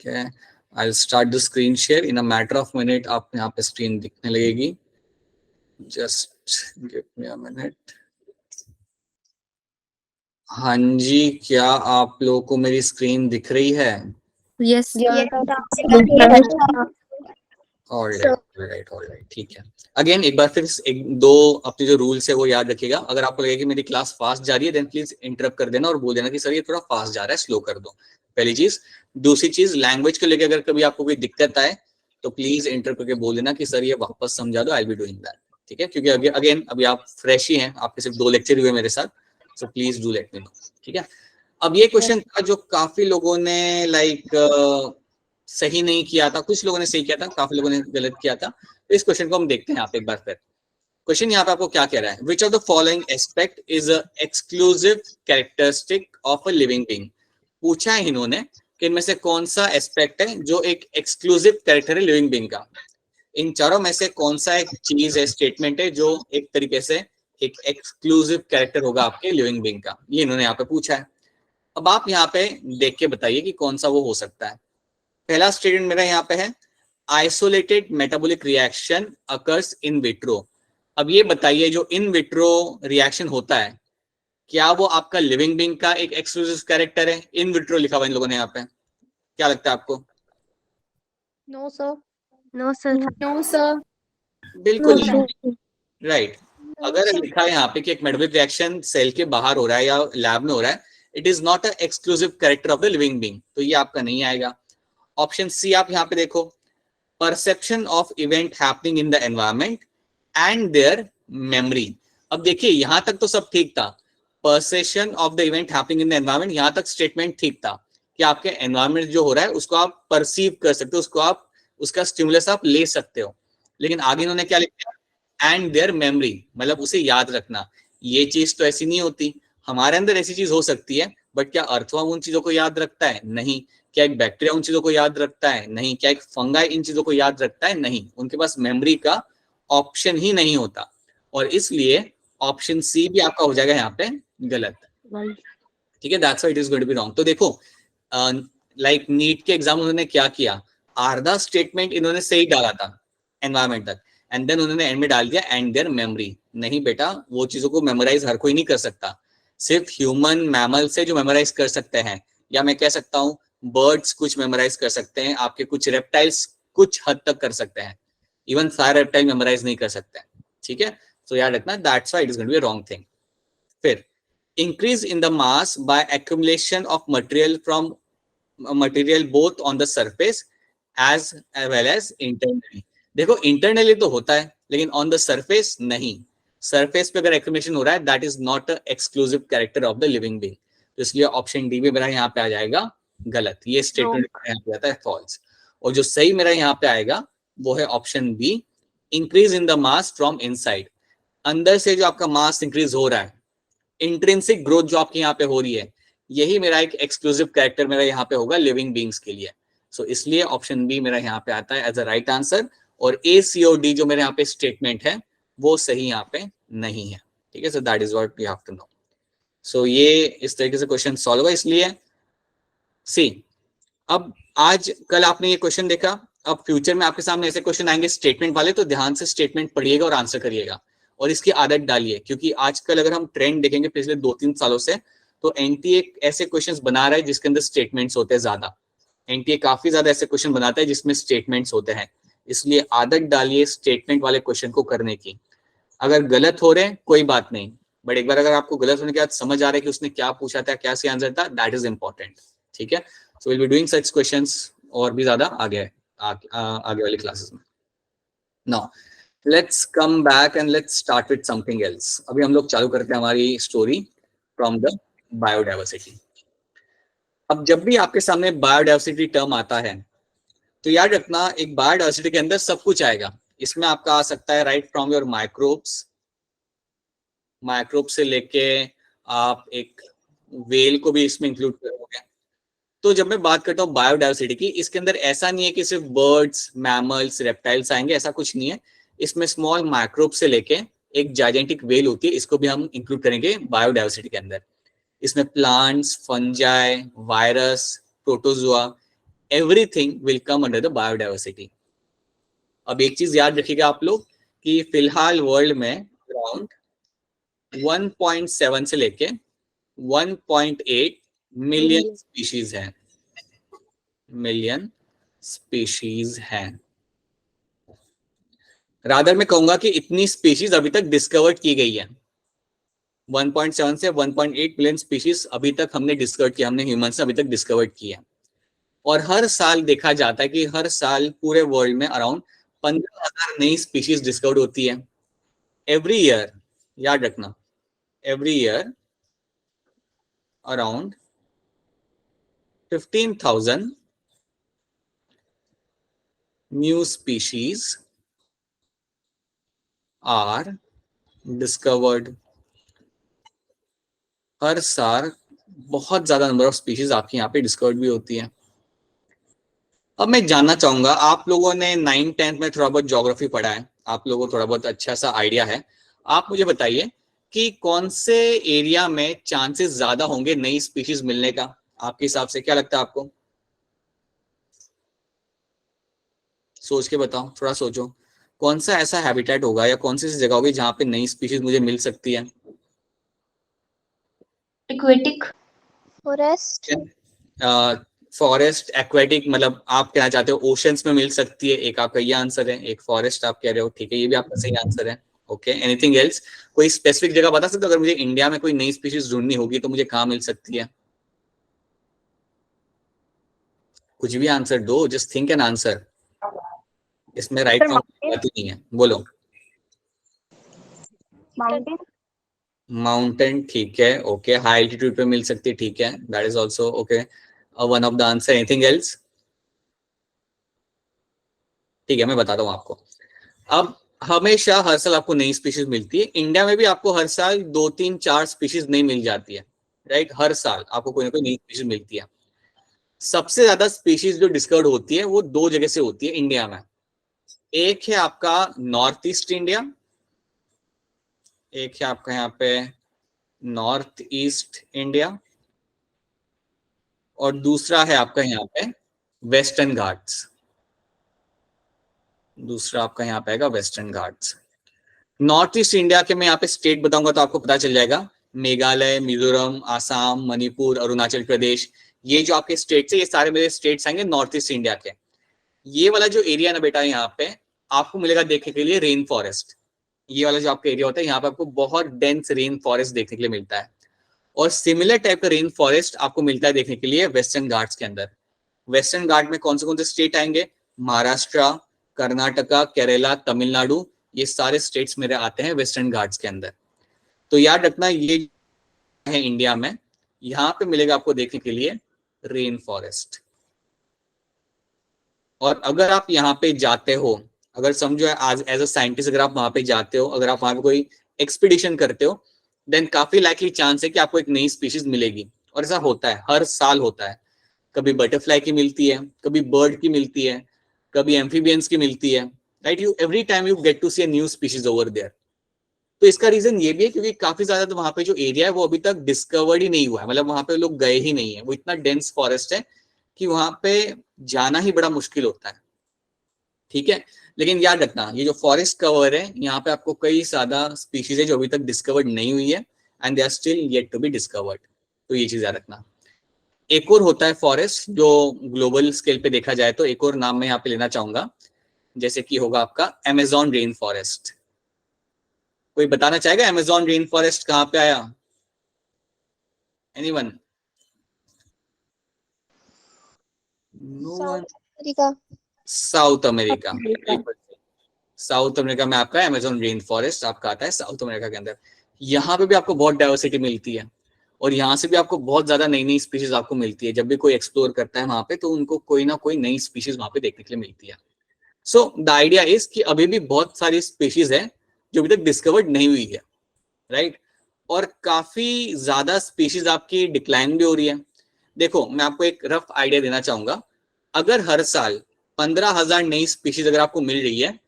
Okay, I'll start the screen share. In a matter of minute आप यहाँ पे screen दिखने लगेगी. Just give me a minute. हाँ जी, क्या आप लोगों को मेरी स्क्रीन दिख रही है? Yes. ऑलराइट, ठीक है. अगेन एक बार फिर एक दो अपने जो रूल्स है वो याद रखिएगा. अगर आपको लगे कि मेरी क्लास फास्ट जा रही है, देन प्लीज इंटरप्ट कर देना और बोल देना कि सर ये थोड़ा फास्ट जा रहा है, स्लो कर दो. पहली चीज. दूसरी चीज, लैंग्वेज को लेकर अगर कभी आपको कोई दिक्कत आए तो प्लीज इंटरप्ट करके बोल देना कि सर ये वापस समझा दो, I will be doing that. ठीक है, क्योंकि अगेन अभी आप फ्रेश ही हैं, आपके सिर्फ 2 लेक्चर हुए मेरे साथ, so please do let me no. ठीक है. अब ये क्वेश्चन था जो काफी लोगों ने सही नहीं किया था, कुछ लोगों ने सही किया था, काफी लोगों ने गलत किया था. तो इस क्वेश्चन को हम देखते हैं यहाँ पे एक बार फिर. क्वेश्चन यहाँ पे आपको क्या कह रहा है? Which of the following aspect is a exclusive characteristic of a living being. पूछा है इन्होंने कि इनमें से कौन सा एस्पेक्ट है जो एक एक्सक्लूसिव कैरेक्टर है लिविंग बीइंग का. इन चारों में से कौन सा एक चीज है, स्टेटमेंट है जो एक तरीके से एक एक्सक्लूसिव कैरेक्टर होगा आपके लिविंग बीइंग का, ये इन्होंने यहाँ पे पूछा है. अब आप यहाँ पे देख के बताइए कि कौन सा वो हो सकता है. पहला स्टेटमेंट मेरा यहाँ पे है, isolated metabolic reaction occurs in vitro. अब ये बताइए जो इन विट्रो रिएक्शन होता है, क्या वो आपका लिविंग बीइंग का एक एक्सक्लूसिव कैरेक्टर है? इन विट्रो लिखा हुआ इन लोगों ने यहाँ पे, क्या लगता है आपको? No, sir. No, sir. No, sir. बिल्कुल नहीं. राइट. अगर लिखा है यहाँ पे कि एक मेटाबॉलिक रिएक्शन सेल के बाहर हो रहा है या लैब में हो रहा है, it is not a exclusive character of the living being, तो ये आपका नहीं आएगा. ऑप्शन सी आप यहाँ पे देखो, perception of event happening in the environment and there memory. अब देखिए यहां तक तो सब ठीक था, perception of the event happening in the environment, यहां तक स्टेटमेंट ठीक था कि आपके एनवायरमेंट जो हो रहा है उसको आप परसीव कर सकते हो, उसको आप उसका स्टिमुलस आप ले सकते हो. लेकिन आगे इन्होंने क्या लिखा, एंड देयर मेमोरी, मतलब उसे याद रखना. ये चीज तो ऐसी नहीं होती. हमारे अंदर ऐसी चीज हो सकती है, बट क्या अर्थवर्म उन चीजों को याद रखता है? नहीं. क्या एक बैक्टीरिया उन चीजों को याद रखता है? नहीं. क्या एक फंगाई इन चीजों को याद रखता है? नहीं. उनके पास मेमोरी का ऑप्शन ही नहीं होता, और इसलिए ऑप्शन सी भी आपका हो जाएगा यहाँ पे गलत. ठीक है, that's why it is going to be wrong. तो देखो लाइक नीट के एग्जाम उन्होंने क्या किया, आधा स्टेटमेंट इन्होंने सही डाला था एनवायरमेंट तक, एंड देन उन्होंने एंड में डाल दिया एंड देयर मेमोरी. नहीं बेटा, वो चीजों को मेमोराइज हर कोई नहीं कर सकता. सिर्फ ह्यूमन मैमल से जो मेमोराइज कर सकते हैं, या मैं कह सकता हूँ बर्ड्स कुछ मेमोराइज कर सकते हैं, आपके कुछ रेप्टाइल्स कुछ हद तक कर सकते हैं, इवन सारे रेप्टाइल मेमोराइज नहीं कर सकते. ठीक है, तो याद रखना, that's why it is going to be a wrong thing. फिर increase in the mass by accumulation of material both on the surface as well as internally. देखो इंटरनली तो होता है, लेकिन ऑन द सरफेस नहीं. सरफेस पे अगर accumulation हो रहा है, that is not a exclusive character of the living being. तो इसलिए ऑप्शन डी भी मेरा यहाँ पे आ जाएगा गलत. ये स्टेटमेंट यहाँ पे आता है फॉल्स. और जो सही मेरा यहाँ पे आएगा वो है option B, increase in the mass from inside. अंदर से जो आपका मास इंक्रीज हो रहा है, इंट्रिंसिक ग्रोथ जो आपकी यहाँ पे हो रही है, यही मेरा एक एक्सक्लूसिव कैरेक्टर मेरा यहाँ पे होगा लिविंग बीइंग्स के लिए. सो इसलिए ऑप्शन बी मेरा यहाँ पे आता है एज अ राइट आंसर, और ए सी और डी जो मेरे यहाँ पे स्टेटमेंट है वो सही यहाँ पे नहीं है. ठीक है, so that is what you have to know. So ये इस तरीके से क्वेश्चन सॉल्व हुआ. इसलिए सी, अब आज कल आपने ये क्वेश्चन देखा, अब फ्यूचर में आपके सामने ऐसे क्वेश्चन आएंगे स्टेटमेंट वाले, तो ध्यान से स्टेटमेंट पढ़िएगा और आंसर करिएगा, और इसकी आदत डालिए. क्योंकि आजकल अगर हम ट्रेंड देखेंगे पिछले 2-3 सालों से, तो एनटीए ऐसे क्वेश्चंस बना रहा है जिसके अंदर स्टेटमेंट्स होते हैं ज्यादा. एनटीए काफी ज्यादा ऐसे क्वेश्चन बनाता है जिसमें स्टेटमेंट्स होते हैं. इसलिए आदत डालिए स्टेटमेंट वाले क्वेश्चन को करने की. अगर गलत हो रहे हैं कोई बात नहीं, बट एक बार अगर आपको गलत होने के बाद समझ आ रहा है कि उसने क्या पूछा था, क्या सही आंसर था, दैट इज इंपॉर्टेंट. ठीक है, so will be doing such questions और भी ज्यादा आगे वाली क्लासेस में. Now let's come back and let's start with something else. अभी हम लोग चालू करते हैं हमारी स्टोरी फ्रॉम द बायोडाइवर्सिटी. अब जब भी आपके सामने बायोडाइवर्सिटी टर्म आता है, तो याद रखना एक बायोडाइवर्सिटी के अंदर सब कुछ आएगा. इसमें आपका आ सकता है राइट फ्रॉम योर माइक्रोब्स से लेके आप एक वेल को भी इसमें इंक्लूड करोगे. तो जब मैं बात करता हूँ बायोडाइवर्सिटी की, इसके अंदर ऐसा नहीं है कि सिर्फ बर्ड्स, मैमल्स, रेप्टाइल्स आएंगे, ऐसा कुछ नहीं है. इसमें स्मॉल माइक्रोब से लेके एक जाइजेंटिक वेल होती है, इसको भी हम इंक्लूड करेंगे बायोडाइवर्सिटी के अंदर. इसमें plants, fungi, virus, protozoa, everything will come under the biodiversity. अब एक चीज याद रखिएगा आप लोग कि फिलहाल वर्ल्ड में अराउंड 1.7 से लेके 1.8 मिलियन स्पीशीज हैं, मिलियन स्पीशीज हैं। रादर मैं कहूंगा कि इतनी स्पीशीज अभी तक डिस्कवर्ड की गई है। 1.7 से 1.8 मिलियन स्पीशीज अभी तक हमने डिस्कवर किया, हमने ह्यूमंस ने अभी तक डिस्कवर्ड किया। और हर साल देखा जाता है कि हर साल पूरे वर्ल्ड में अराउंड 15,000 नई स्पीशीज डिस्कवर्ड होती है एवरी ईयर। याद रखना, every year around 15,000 new species are discovered. हर साल बहुत ज्यादा नंबर ऑफ स्पीशीज आपके यहाँ पे डिस्कवर्ड भी होती है। अब मैं जानना चाहूंगा, आप लोगों ने 9th-10th में थोड़ा बहुत ज्योग्राफी पढ़ा है, आप लोगों को थोड़ा बहुत अच्छा सा आइडिया है। आप मुझे बताइए कि कौन से एरिया में चांसेस ज्यादा होंगे नई स्पीशीज मिलने का, आपके हिसाब से क्या लगता है आपको? सोच के बताओ, थोड़ा सोचो, कौन सा ऐसा हैबिटेट होगा या कौन सी ऐसी जगह होगी जहां पे नई स्पीशीज मुझे मिल सकती है? Aquatic, forest. फॉरेस्ट, एक्वेटिक, मतलब आप कहना चाहते हो ओशंस में मिल सकती है, एक आपका ये आंसर है। एक फॉरेस्ट आप कह रहे हो, ठीक है, ये भी आपका सही आंसर है। Okay, anything else? कोई स्पेसिफिक जगह बता सकते हो, अगर मुझे इंडिया में कोई नई स्पीशीज ढूंढनी होगी तो मुझे कहाँ मिल सकती है? कुछ भी आंसर दो, जस्ट थिंक एन आंसर, इसमें राइट रॉन्ग बात ही नहीं है, बोलो। माउंटेन। माउंटेन, ठीक है, ओके, हाई एल्टीट्यूड पे मिल सकती है, ठीक है, that is also okay, one of the answer. Anything else? ठीक है, मैं बताता हूँ आपको। अब हमेशा हर साल आपको नई स्पीशीज मिलती है, इंडिया में भी आपको हर साल 2-3-4 स्पीशीज नई मिल जाती है, राइट? हर साल आपको कोई ना कोई नई स्पीशीज मिलती है। सबसे ज्यादा स्पीशीज जो डिस्कवर्ड होती है वो दो जगह से होती है इंडिया में। एक है आपका नॉर्थ ईस्ट इंडिया, एक है आपका यहाँ पे नॉर्थ ईस्ट इंडिया, और दूसरा है आपका यहाँ पे वेस्टर्न घाट्स। दूसरा आपका यहाँ पे आएगा western Ghats. North east India के मैं यहाँ पे स्टेट बताऊंगा तो आपको पता चल जाएगा, मेघालय, मिजोरम, आसाम, मणिपुर, अरुणाचल प्रदेश, ये जो आपके स्टेट्स है, ये सारे मेरे स्टेट्स आएंगे नॉर्थ ईस्ट इंडिया के। ये वाला जो एरिया ना बेटा, यहाँ पे आपको मिलेगा देखने के लिए रेन फॉरेस्ट। ये वाला जो आपका एरिया होता है, यहाँ पे आपको बहुत डेंस रेन फॉरेस्ट देखने के लिए मिलता है। और सिमिलर टाइप का रेन फॉरेस्ट आपको मिलता है देखने के लिए वेस्टर्न घाट्स के अंदर। वेस्टर्न घाट में कौन से स्टेट आएंगे? महाराष्ट्र, कर्नाटका, केरला, तमिलनाडु, ये सारे स्टेट्स मेरे आते हैं वेस्टर्न घाट्स के अंदर। तो याद रखना, ये है इंडिया में, यहाँ पे मिलेगा आपको देखने के लिए रेन फॉरेस्ट। और अगर आप यहाँ पे जाते हो, अगर समझो आज एज अ साइंटिस्ट अगर आप वहां पे जाते हो, अगर आप वहां पे कोई एक्सपीडिशन करते हो, देन काफी लाइकली चांस है कि आपको एक नई स्पीशीज मिलेगी। और ऐसा होता है, हर साल होता है। कभी बटरफ्लाई की मिलती है, कभी बर्ड की मिलती है, कभी एम्फीबियंस की मिलती है, right? You every time you get to see a new species over there. तो इसका रीजन ये भी है क्योंकि काफी ज्यादा तो वहां पे जो एरिया है वो अभी तक डिस्कवर्ड ही नहीं हुआ है, मतलब वहां पे लोग गए ही नहीं है। वो इतना डेंस फॉरेस्ट है कि वहां पे जाना ही बड़ा मुश्किल होता है, ठीक है? लेकिन याद रखना, ये जो फॉरेस्ट कवर है, यहाँ पे आपको कई ज्यादा स्पीशीज है जो अभी तक डिस्कवर्ड नहीं हुई है, and they are still yet to be discovered. तो ये चीज याद रखना। एक और होता है फॉरेस्ट जो ग्लोबल स्केल पे देखा जाए तो, एक और नाम मैं यहाँ पे लेना चाहूंगा, जैसे कि होगा आपका अमेजोन रेन फॉरेस्ट। कोई बताना चाहेगा अमेजोन रेन फॉरेस्ट कहाँ पे आया? Anyone? No one? America. South America, बिल्कुल। साउथ अमेरिका में आपका अमेजोन रेन फॉरेस्ट आपका आता है साउथ अमेरिका के अंदर। यहाँ पे भी आपको बहुत डाइवर्सिटी मिलती है, और यहाँ से भी आपको बहुत ज्यादा नई नई स्पीशीज आपको मिलती है। जब भी कोई एक्सप्लोर करता है वहां पे, तो उनको कोई ना कोई नई स्पीशीज वहां पे देखने के लिए मिलती है। सो द आइडिया इज कि अभी भी बहुत सारी स्पीशीज है जो अभी तक डिस्कवर्ड नहीं हुई है, राइट? और काफी ज्यादा स्पीशीज आपकी डिक्लाइन भी हो रही है। देखो, मैं आपको एक रफ आइडिया देना चाहूंगा। अगर हर साल 15,000 नई स्पीशीज अगर आपको मिल रही है,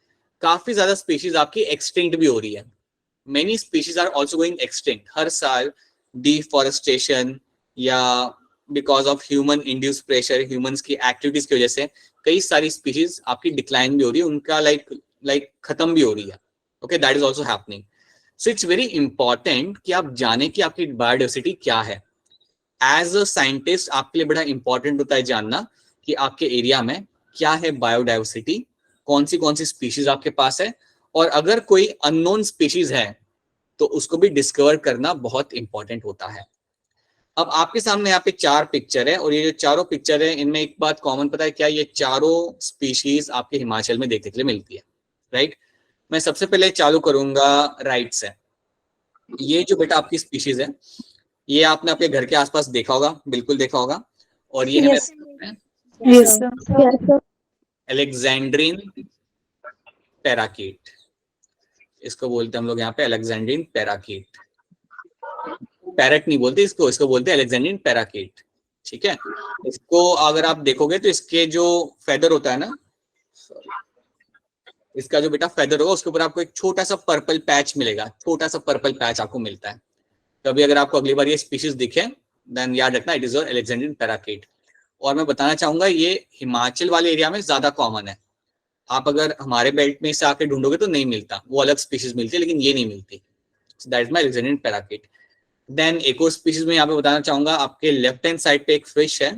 काफी ज्यादा स्पीशीज आपकी एक्सटिंक्ट भी हो रही है। Many species are also going extinct हर साल। डिफॉरेस्टेशन या because of human induced pressure, humans की एक्टिविटीज की वजह से कई सारी स्पीशीज आपकी डिक्लाइन भी हो रही है, उनका लाइक खत्म भी हो रही है. Okay, that is also happening. So it's very important कि आप जाने कि आपकी बायोडाइवर्सिटी क्या है. एज अ साइंटिस्ट आपके लिए बड़ा इंपॉर्टेंट होता है जानना कि आपके एरिया में क्या है बायोडाइवर्सिटी, कौन सी स्पीशीज आपके पास है, और अगर कोई अननोन स्पीशीज है तो उसको भी डिस्कवर करना बहुत इंपॉर्टेंट होता है. अब आपके सामने यहाँ पे 4 पिक्चर है, और ये जो चारों पिक्चर है इनमें एक बात कॉमन पता है क्या, ये चारों स्पीशीज आपके हिमाचल में देखने के लिए मिलती है. राइट, मैं सबसे पहले चालू करूंगा राइट से. ये जो बेटा आपकी स्पीशीज है, ये आपने अपने घर के आसपास देखा होगा, बिल्कुल देखा होगा. और ये Yes. है Yes, sir. Yes, sir. Alexandrine parakeet. इसको बोलते हैं हम लोग यहाँ पे अलेक्जेंड्रीन पैराकीट. पैरट नहीं बोलते इसको, इसको बोलते हैं अलेक्जेंड्रीन पैराकीट. ठीक है, इसको अगर आप देखोगे तो इसके जो फेदर होता है ना, इसका जो बेटा फेदर होगा उसके ऊपर आपको एक छोटा सा पर्पल पैच मिलेगा, छोटा सा पर्पल पैच आपको मिलता है. कभी अगर आपको अगली बार ये स्पीशीज दिखे देन याद रखना it is your Alexandrine parakeet. और मैं बताना चाहूंगा ये हिमाचल वाले एरिया में ज्यादा कॉमन है. आप अगर हमारे बेल्ट में से आके ढूंढोगे तो नहीं मिलता, वो अलग स्पीशीज मिलती है, लेकिन ये नहीं मिलती. That is my Alexandrine parakeet. Then एक और स्पीशीज में यहाँ पे बताना चाहूंगा, आपके लेफ्ट हैंड साइड पे एक फिश है.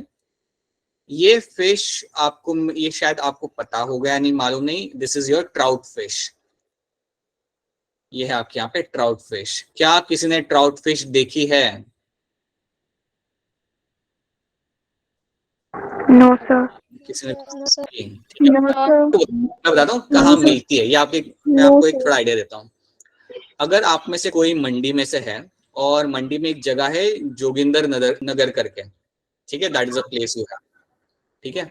ये फिश आपको, ये शायद आपको पता होगा या नहीं मालूम नहीं, this is your trout fish. ये है आपके यहाँ पे ट्राउट फिश. क्या किसी ने ट्राउट फिश देखी है? No, sir. किसी ने? No, sir. ठीक है, No, sir. मैं बताता हूँ कहाँ मिलती है, या आपके मैं आपको एक थोड़ा आइडिया देता हूँ. अगर आप में से कोई मंडी में से है, और मंडी में एक जगह है जोगिंदर नगर करके, ठीक है, that is a place you have. ठीक है,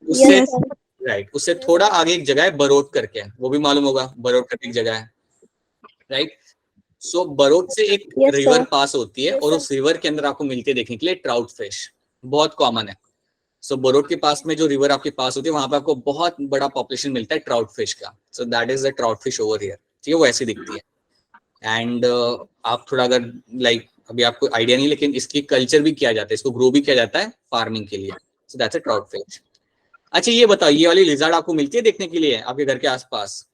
उससे Yes, sir. राइट, उससे थोड़ा आगे एक जगह है बरोट करके, वो भी मालूम होगा, बरोट करके एक जगह है. राइट, सो बरोट से एक Yes, रिवर sir. पास होती है, और उस रिवर के अंदर आपको मिलती है देखने के लिए ट्राउट फिश. बहुत कॉमन है. सो बरोट के पास में जो रिवर आपके पास होती है वहां पे आपको बहुत बड़ा पॉपुलेशन मिलता है ट्राउट फिश का. सो that is the trout fish over here. ठीक है, वो ऐसी दिखती है. एंड आप थोड़ा अगर लाइक अभी आपको आइडिया नहीं, लेकिन इसकी कल्चर भी किया जाता है, इसको ग्रो भी किया जाता है फार्मिंग के लिए. So that's a trout fish. अच्छा ये बताओ, ये वाली लिजर्ड आपको मिलती है देखने के लिए आपके घर के आसपास?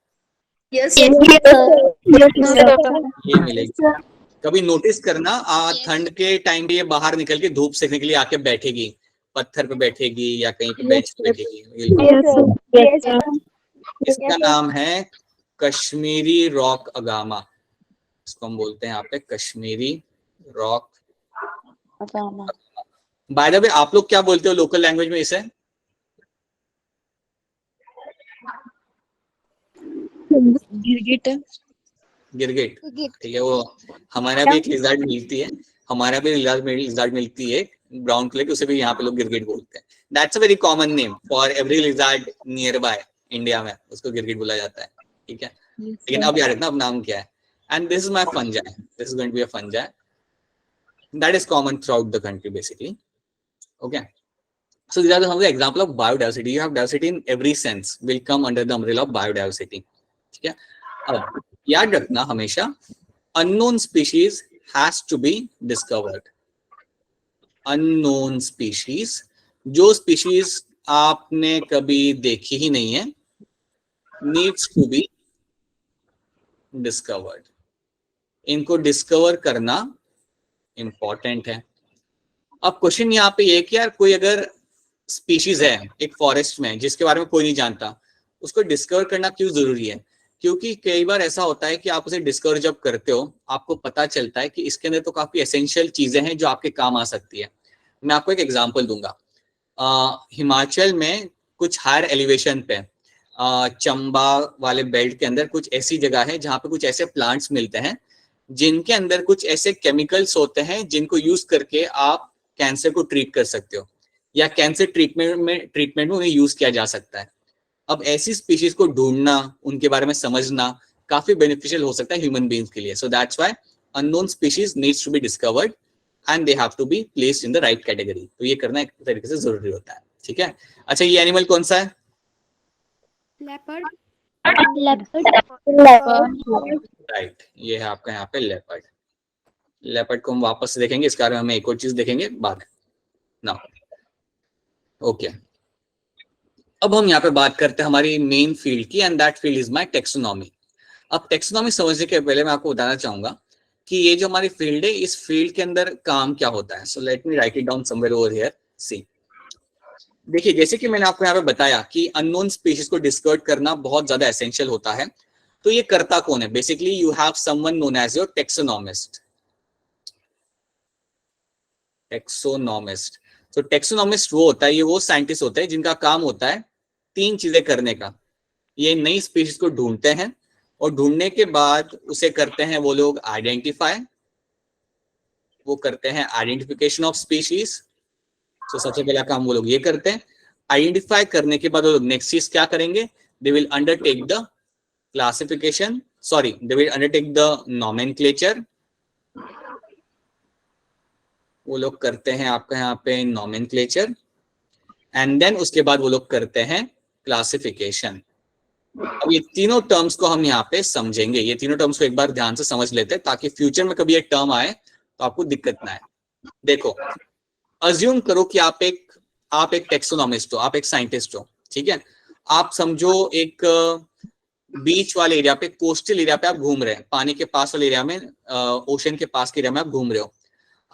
Yes, sir. Yes, sir. ये मिलेगी. कभी नोटिस करना, ठंड के टाइम पे ये बाहर निकल के धूप सेकने के लिए आके बैठेगी, पत्थर पे बैठेगी या कहीं पे बेंच पे बैठेगी. Yes, sir. Yes, sir. इसका नाम है कश्मीरी रॉक अगामा. इसको हम बोलते हैं यहाँ पे Kashmiri rock agama. By the way आप लोग क्या बोलते हो लोकल लैंग्वेज में इसे? गिरगिट. गिरगिट. ठीक है, वो हमारे यहाँ भी एक लिजर्ड मिलती है, हमारे यहाँ भी लिजर्ड मिलती है ब्राउन कलर की, उसे भी यहाँ पे लोग गिरगिट बोलते हैं. That's a very common name for every lizard near by India में, उसको गिरगिट बोला जाता है. ठीक है, लेकिन अब याद रखना अब नाम क्या है. And this is my fungi, this is going to be a fungi that is common throughout the country basically. Okay, so these are some of the example of biodiversity. You have diversity in every sense will come under the umbrella of biodiversity. ठीक है, अब याद रखना हमेशा unknown species has to be discovered. unknown species, जो species आपने कभी देखी ही नहीं है, needs to be discovered. इनको डिस्कवर करना इंपॉर्टेंट है. अब क्वेश्चन यहाँ पे ये कि यार कोई अगर स्पीशीज है एक फॉरेस्ट में जिसके बारे में कोई नहीं जानता, उसको डिस्कवर करना क्यों जरूरी है? क्योंकि कई बार ऐसा होता है कि आप उसे डिस्कवर जब करते हो आपको पता चलता है कि इसके अंदर तो काफी एसेंशियल चीजें हैं जो आपके काम आ सकती है. मैं आपको एक एग्जांपल दूंगा. हिमाचल में कुछ हायर एलिवेशन पे चंबा वाले बेल्ट के अंदर कुछ ऐसी जगह है जहाँ पे कुछ ऐसे प्लांट्स मिलते हैं जिनके अंदर कुछ ऐसे केमिकल्स होते हैं जिनको यूज करके आप कैंसर को ट्रीट कर सकते हो, या कैंसर ट्रीटमेंट में उन्हें यूज किया जा सकता है. अब ऐसी स्पीशीज को ढूंढना, उनके बारे में समझना काफी बेनिफिशियल हो सकता है ह्यूमन बीइंग्स के लिए. So that's why unknown species needs to be discovered and they have to be placed in the right category. तो ये करना एक तरीके से जरूरी होता है. ठीक है, अच्छा ये एनिमल कौन सा है? Leopard. राइट, ये है आपका यहाँ पे लेपर्ड. लेपर्ड को हम वापस से देखेंगे, इसके बारे में हम एक और चीज देखेंगे बाद में. नाउ ओके, अब हम यहाँ पे बात करते हैं हमारी मेन फील्ड की, and that field is my taxonomy. अब टेक्सोनॉमी समझने के पहले मैं आपको बताना चाहूंगा कि ये जो हमारी फील्ड है, इस फील्ड के अंदर काम क्या होता है। So let me write it down somewhere over here. See, देखिए, जैसे कि मैंने आपको यहाँ पे बताया कि अननोन स्पीशीज को डिस्कवर करना बहुत ज्यादा एसेंशियल होता है। तो ये करता कौन है? Basically you have someone known as your taxonomist. Taxonomist, तो टेक्सोनॉमिस्ट वो होता है, ये वो साइंटिस्ट होता है जिनका काम होता है 3 चीजें करने का। ये नई स्पीशीज को ढूंढते हैं, और ढूंढने के बाद उसे करते हैं वो लोग आइडेंटिफाई, वो करते हैं आइडेंटिफिकेशन ऑफ स्पीशीज। तो सबसे पहला काम वो लोग ये करते हैं। आइडेंटिफाई करने के बाद वो लोग नेक्स्ट चीज क्या करेंगे? They will undertake the classification, sorry, they will undertake the nomenclature. वो लोग करते हैं आपका यहाँ पे नॉमेनक्लेचर, एंड देन उसके बाद वो लोग करते हैं क्लासिफिकेशन। अब ये तीनों टर्म्स को हम यहाँ पे समझेंगे, ये तीनों टर्म्स को एक बार ध्यान से समझ लेते हैं ताकि फ्यूचर में कभी ये टर्म आए तो आपको दिक्कत ना आए। देखो, अज्यूम करो कि आप एक टेक्सोनॉमिस्ट हो, आप एक साइंटिस्ट हो, ठीक है। आप समझो एक बीच वाले एरिया पे, कोस्टल एरिया पे आप घूम रहे हैं, पानी के पास वाले एरिया में, ओशन के पास के एरिया में आप घूम रहे हो।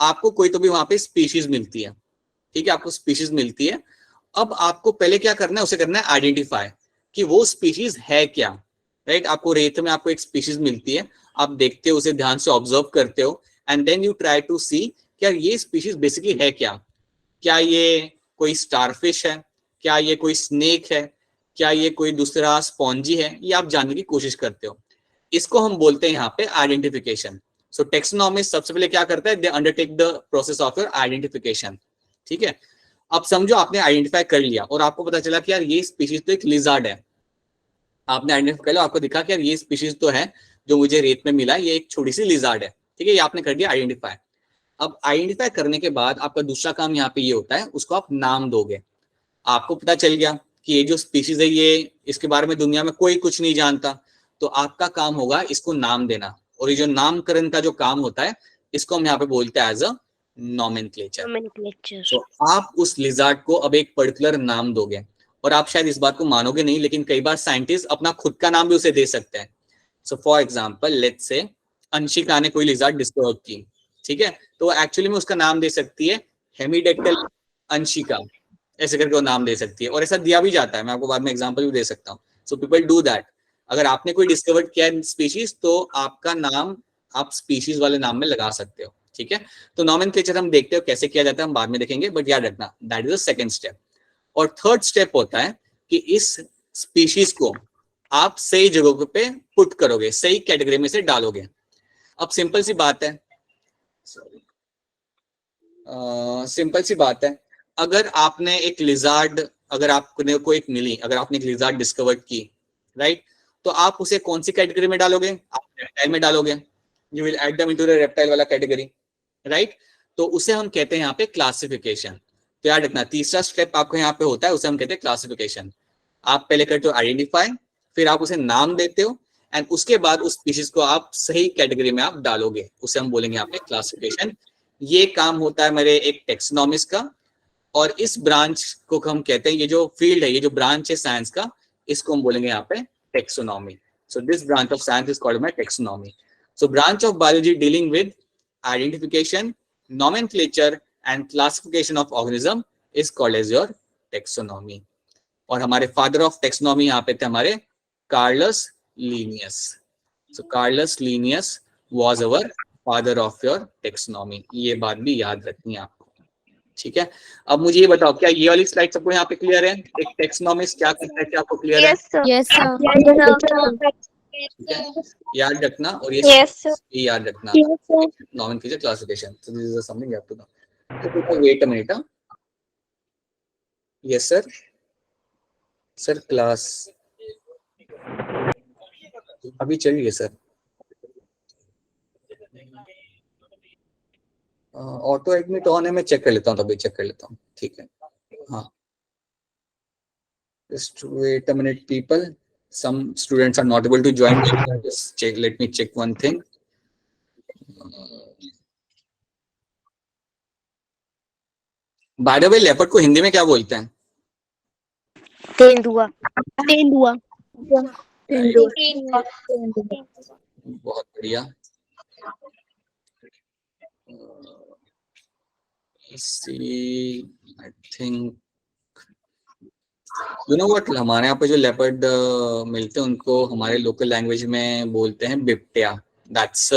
आपको कोई तो भी वहां पे स्पीशीज मिलती है, ठीक है, आपको स्पीशीज मिलती है। अब आपको पहले क्या करना है? उसे करना है आइडेंटिफाई कि वो स्पीशीज है क्या, राइट। आपको रेत में आपको एक स्पीशीज मिलती है, आप देखते हो, उसे ध्यान से ऑब्जर्व करते हो, and then you try to see क्या ये स्पीशीज बेसिकली है क्या। क्या ये कोई स्टारफिश है? क्या ये कोई स्नेक है? क्या ये कोई दूसरा स्पॉन्जी है? ये आप जानने की कोशिश करते हो। इसको हम बोलते हैं यहाँ पे आइडेंटिफिकेशन। सो टेक्सोनॉमिस्ट सबसे पहले क्या करता है? They undertake the process of your identification, ठीक है। अब समझो आपने आइडेंटिफाई कर लिया और आपको पता चला कि यार ये स्पीशीज तो एक लिजार्ड है। आपने आइडेंटिफाई कर लिया, आपको दिखा कि यार ये स्पीशीज तो है जो मुझे रेत में मिला, ये एक छोटी सी लिजार्ड है, ठीक है। ये आपने कर दिया आइडेंटिफाई। अब आइडेंटिफाई करने के बाद आपका दूसरा काम यहाँ पे ये होता है, उसको आप नाम दोगे। आपको पता चल गया कि ये जो स्पीशीज है, ये इसके बारे में दुनिया में कोई कुछ नहीं जानता, तो आपका काम होगा इसको नाम देना। और ये जो नामकरण का जो काम होता है, इसको हम यहाँ पे बोलते हैं एज अ नॉमेनक्लेचर। तो आप उस लिजार्ड को अब एक पर्टिकुलर नाम दोगे, और आप शायद इस बात को मानोगे नहीं, लेकिन कई बार साइंटिस्ट अपना खुद का नाम भी उसे दे सकते हैं। So for example, let's say Anshika ने कोई लिजार्ड डिस्कवर की, ठीक है, तो एक्चुअली में उसका नाम दे सकती है हेमीडेक्टल अंशिका, ऐसे करके वो नाम दे सकती है, और ऐसा दिया भी जाता है। मैं आपको बाद में एग्जांपल भी दे सकता हूँ। So people do that. अगर आपने कोई डिस्कवर किया है स्पीशीज, तो आपका नाम आप स्पीशीज वाले नाम में लगा सकते हो, ठीक है। तो नॉमेनक्लेचर हम देखते हो कैसे किया जाता है, हम बाद में देखेंगे, बट याद रखना that is the second step. और थर्ड स्टेप होता है कि इस स्पीशीज को आप सही जगहों पे पुट करोगे, सही कैटेगरी में से डालोगे। अब सिंपल सी बात है, सिंपल सी बात है, अगर आपने एक लिजार्ड, अगर आपने को एक मिली, अगर आपने एक लिजार्ड डिस्कवर की, राइट, तो आप उसे कौन सी कैटेगरी में डालोगे? आप रेप्टाइल में डालोगे। You will add them into the reptile वाला कैटेगरी, राइट। तो उसे हम कहते हैं यहाँ पे क्लासिफिकेशन। तो याद रखना, तीसरा स्टेप आपको यहाँ पे होता है, उसे हम कहते हैं क्लासिफिकेशन। आप पहले करते हो आइडेंटिफाई, फिर आप उसे नाम देते हो, एंड उसके बाद उस स्पीशीज को आप सही कैटेगरी में आप डालोगे, उसे हम बोलेंगे यहाँ पे क्लासिफिकेशन। ये काम होता है मेरे एक टेक्सोनॉमिस्ट का, और इस ब्रांच को हम कहते हैं, ये जो फील्ड है, ये जो ब्रांच है साइंस का, इसको हम बोलेंगे यहाँ पे taxonomy. So this branch of science is called my taxonomy. So branch of biology dealing with identification, nomenclature and classification of organism is called as your taxonomy. और हमारे फादर ऑफ टेक्सोनॉमी यहाँ पे थे हमारे Carolus Linnaeus. So Carolus Linnaeus was our father of your taxonomy. ये बात भी याद रखनी है आपको, ठीक है। अब मुझे ये बताओ, क्या ये वाली स्लाइड सबको यहाँ पे क्लियर है? एक टेक्सोनॉमिस्ट क्या करता है, क्या आपको क्लियर है? Yes, sir. ठीक है, याद रखना, और ये याद रखना, nomenclature classification. So this is something you have to know. तो wait a minute. Yes sir, sir class अभी चल रही है सर। ऑटो एडमिट ऑन है, मैं चेक कर लेता हूँ, तभी चेक कर लेता हूँ, ठीक है। हाँ, just wait a minute people, some students are not able to join. Just check, let me check one thing. Bye the way leopard को हिंदी में क्या बोलते हैं? तेंदुआ। तेंदुआ। बहुत बढ़िया। I think you know what, हमारे यहाँ पे जो लेपर्ड मिलते हैं उनको हमारे लोकल लैंग्वेज में बोलते हैं बिबट्या. That's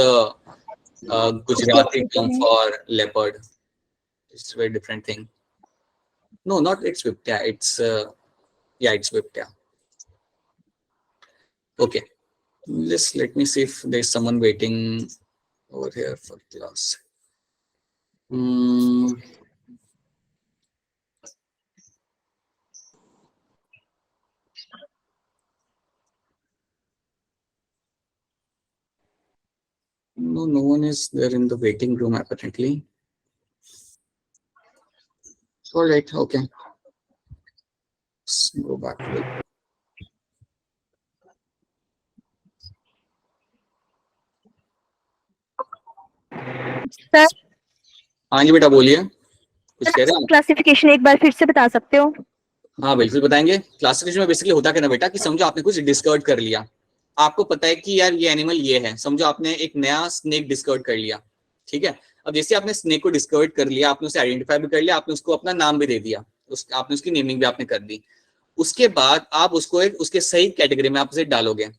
Gujarati term for leopard. It's very different thing. No, not it's Viptya. It's yeah, it's Viptya. Okay, let me see if there's someone waiting over here for class. No, no one is there in the waiting room apparently. All right, okay. Let's go back to it. Sir, हाँ जी बेटा बोलिए, कुछ कह रहे हैं? Classification एक बार फिर से बता सकते हो? हाँ बिल्कुल बताएंगे. क्लासिफिकेशन में बेसिकली होता क्या ना बेटा, कि समझो आपने कुछ डिस्कवर कर लिया, आपको पता है कि यार ये एनिमल ये है. समझो आपने एक नया स्नेक डिस्कवर कर लिया, ठीक है. अब जैसे आपने स्नेक को डिस्कवर कर लिया, आपने उसे आइडेंटिफाई भी कर लिया, आपने उसको अपना नाम भी दे दिया, आपने उसकी नेमिंग भी आपने कर दी. उसके बाद आप उसको एक उसके सही कैटेगरी में आप उसे डालोगे.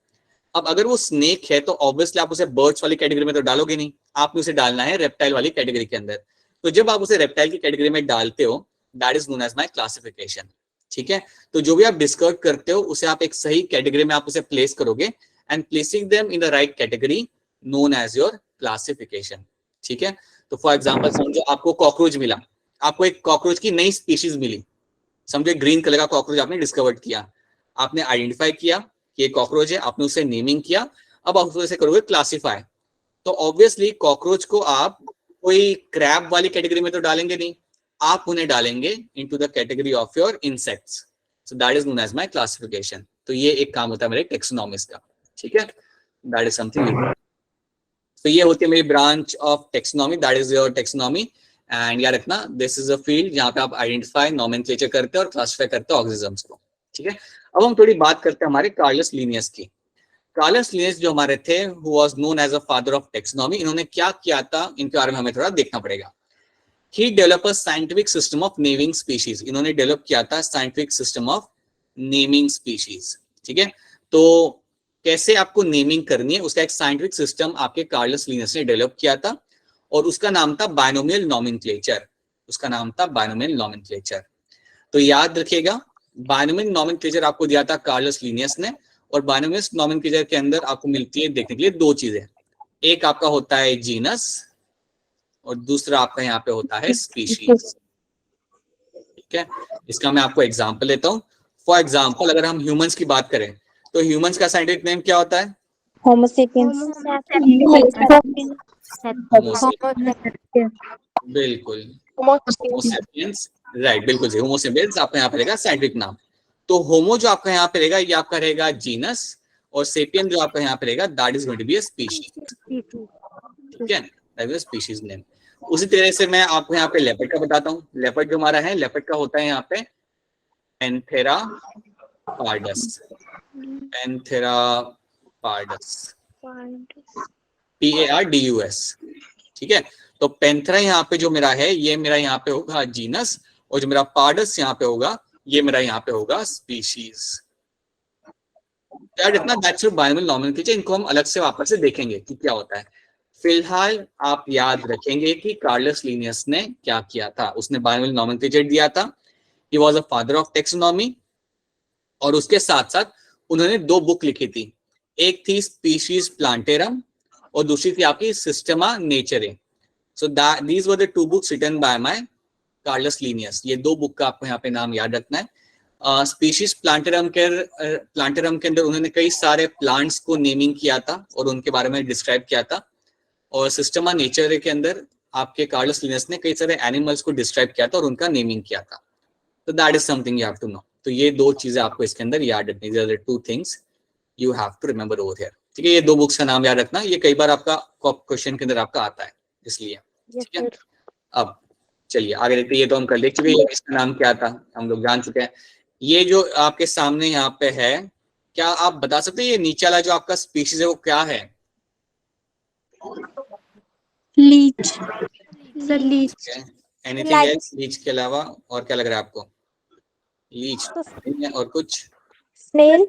अब अगर वो स्नेक है तो ऑब्वियसली आप उसे बर्ड्स वाली कैटेगरी में तो डालोगे नहीं, आपने उसे डालना है रेप्टाइल वाली कैटेगरी के अंदर. तो जब आप उसे रेप्टाइल की कैटेगरी में डालते हो, that is known as my classification. ठीक है. तो जो भी आप डिस्कवर करते हो उसे आप एक सही कैटेगरी में आप उसे प्लेस करोगे, and placing them in the right category known as your classification. ठीक है. तो फॉर एग्जांपल समझो आपको कॉकरोच मिला, आपको एक कॉकरोच की नई स्पीशीज मिली. समझो ग्रीन कलर का कॉकरोच आपने डिस्कवर किया, आपने आइडेंटिफाई किया कि ये कॉकरोच है, आपने उसे नेमिंग किया. अब आप उसे करोगे क्लासिफाई. तो ऑब्वियसली कॉकरोच को आप कोई क्रैब वाली कैटेगरी में तो डालेंगे नहीं, आप उन्हें डालेंगे into the category of your insects. So that is known as my classification. तो ये एक काम होता है मेरे टेक्सोनॉमिस्ट का. ठीक है. That is something. तो ये होती है मेरी branch of taxonomy, that is your taxonomy. And याद रखना, दिस इज अ फील्ड जहां पे आप आइडेंटिफाई, नोमेनक्लेचर करते हैं और क्लासिफाई करते हैं ऑर्गेनिजम्स को. ठीक है. अब हम थोड़ी बात करते हैं हमारे कार्लस लिनियस की. कार्लस लिनियस जो हमारे थे, who was known as a father of taxonomy, इन्होंने क्या किया था इनके बारे में हमें थोड़ा देखना पड़ेगा. He develop a scientific system of naming species. इन्होंने डेवलप किया था scientific system of naming species. ठीक है. तो कैसे आपको नेमिंग करनी है उसका एक साइंटिफिक सिस्टम आपके कार्लस लिनियस ने डेवलप किया था, और उसका नाम था बायनोमियल नोमेनक्लेचर. उसका नाम था बायनोमियल नोमेनक्लेचर. तो याद रखिएगा, बायनोमियल नोमेनक्लेचर आपको दिया था कार्लस लिनियस ने, और बायनोमियल नोमेनक्लेचर के अंदर आपको मिलती है देखने के लिए दो चीजें. एक आपका होता है जीनस, और दूसरा आपका यहाँ पे होता है स्पीशीज. ठीक है. इसका मैं आपको एग्जांपल लेता हूँ. फॉर एग्जांपल अगर हम ह्यूमंस की बात करें तो ह्यूमंस का साइंटिफिक नेम क्या होता है? होमो सेपियंस. बिल्कुल, होमो सेपियंस. राइट, बिल्कुल सही. होमो सेपियंस आपका यहाँ पे रहेगा साइंटिफिक नाम. तो होमो जो आपका यहाँ पे रहेगा ये आपका रहेगा जीनस, और सेपियन जो आपका यहाँ पे रहेगा that is going to be a species. ठीक है. That is species name. उसी तरह से मैं आपको यहाँ पे लेपर्ड का बताता हूँ. लेपर्ड जो हमारा है, लेपर्ड का होता है यहाँ पे Panthera pardus. Panthera pardus, PARDUS. ठीक है. तो पैंथेरा यहाँ पे जो मेरा है ये मेरा यहाँ पे होगा जीनस, और जो मेरा पार्डस यहाँ पे होगा ये मेरा यहाँ पे होगा स्पीशीज. याद रखना, दैट्स योर बायनोमियल नोमेनक्लेचर. इनको हम अलग से वापस से देखेंगे कि क्या होता है. फिलहाल आप याद रखेंगे कि कार्लस लिनियस ने क्या किया था. उसने बायनोमियल नोमेनक्लेचर दिया था. He was a father of taxonomy, और उसके साथ साथ उन्होंने दो बुक लिखी थी. एक थी स्पीशीज प्लांटेरम, और दूसरी थी आपकी Systema Naturae. So these were the two books written by my Carolus Linnaeus. ये दो बुक का आपको यहाँ पे नाम याद रखना है. स्पीशीज प्लांटेरम के अंदर उन्होंने कई सारे प्लांट्स को नेमिंग किया था और उनके बारे में डिस्क्राइब किया था. और सिस्टमा नेचर के अंदर आपके कार्लस लिनियस ने कई सारे एनिमल्स को डिस्क्राइब किया था और उनका नेमिंग किया था. तो that is something you have to know. तो ये दो चीजें आपको इसके अंदर याद रखनी. These are the two things you have to remember over here. ठीक है. ये दो बुक्स का नाम याद रखना. ये कई बार आपका क्वेश्चन के अंदर आपका आता है, इसलिए. ठीक है. अब चलिए आगे देखते हैं, ये तो हम कर देख चुके हैं, इसका नाम क्या था हम लोग जान चुके हैं। ये जो आपके सामने यहाँ पे है, क्या आप बता सकते हैं ये नीचे वाला जो आपका स्पीशीज है वो क्या है? Leech. Sir leech. Anything else leech के अलावा? और क्या लग रहा है आपको? लीच नहीं है, और कुछ? स्नेल।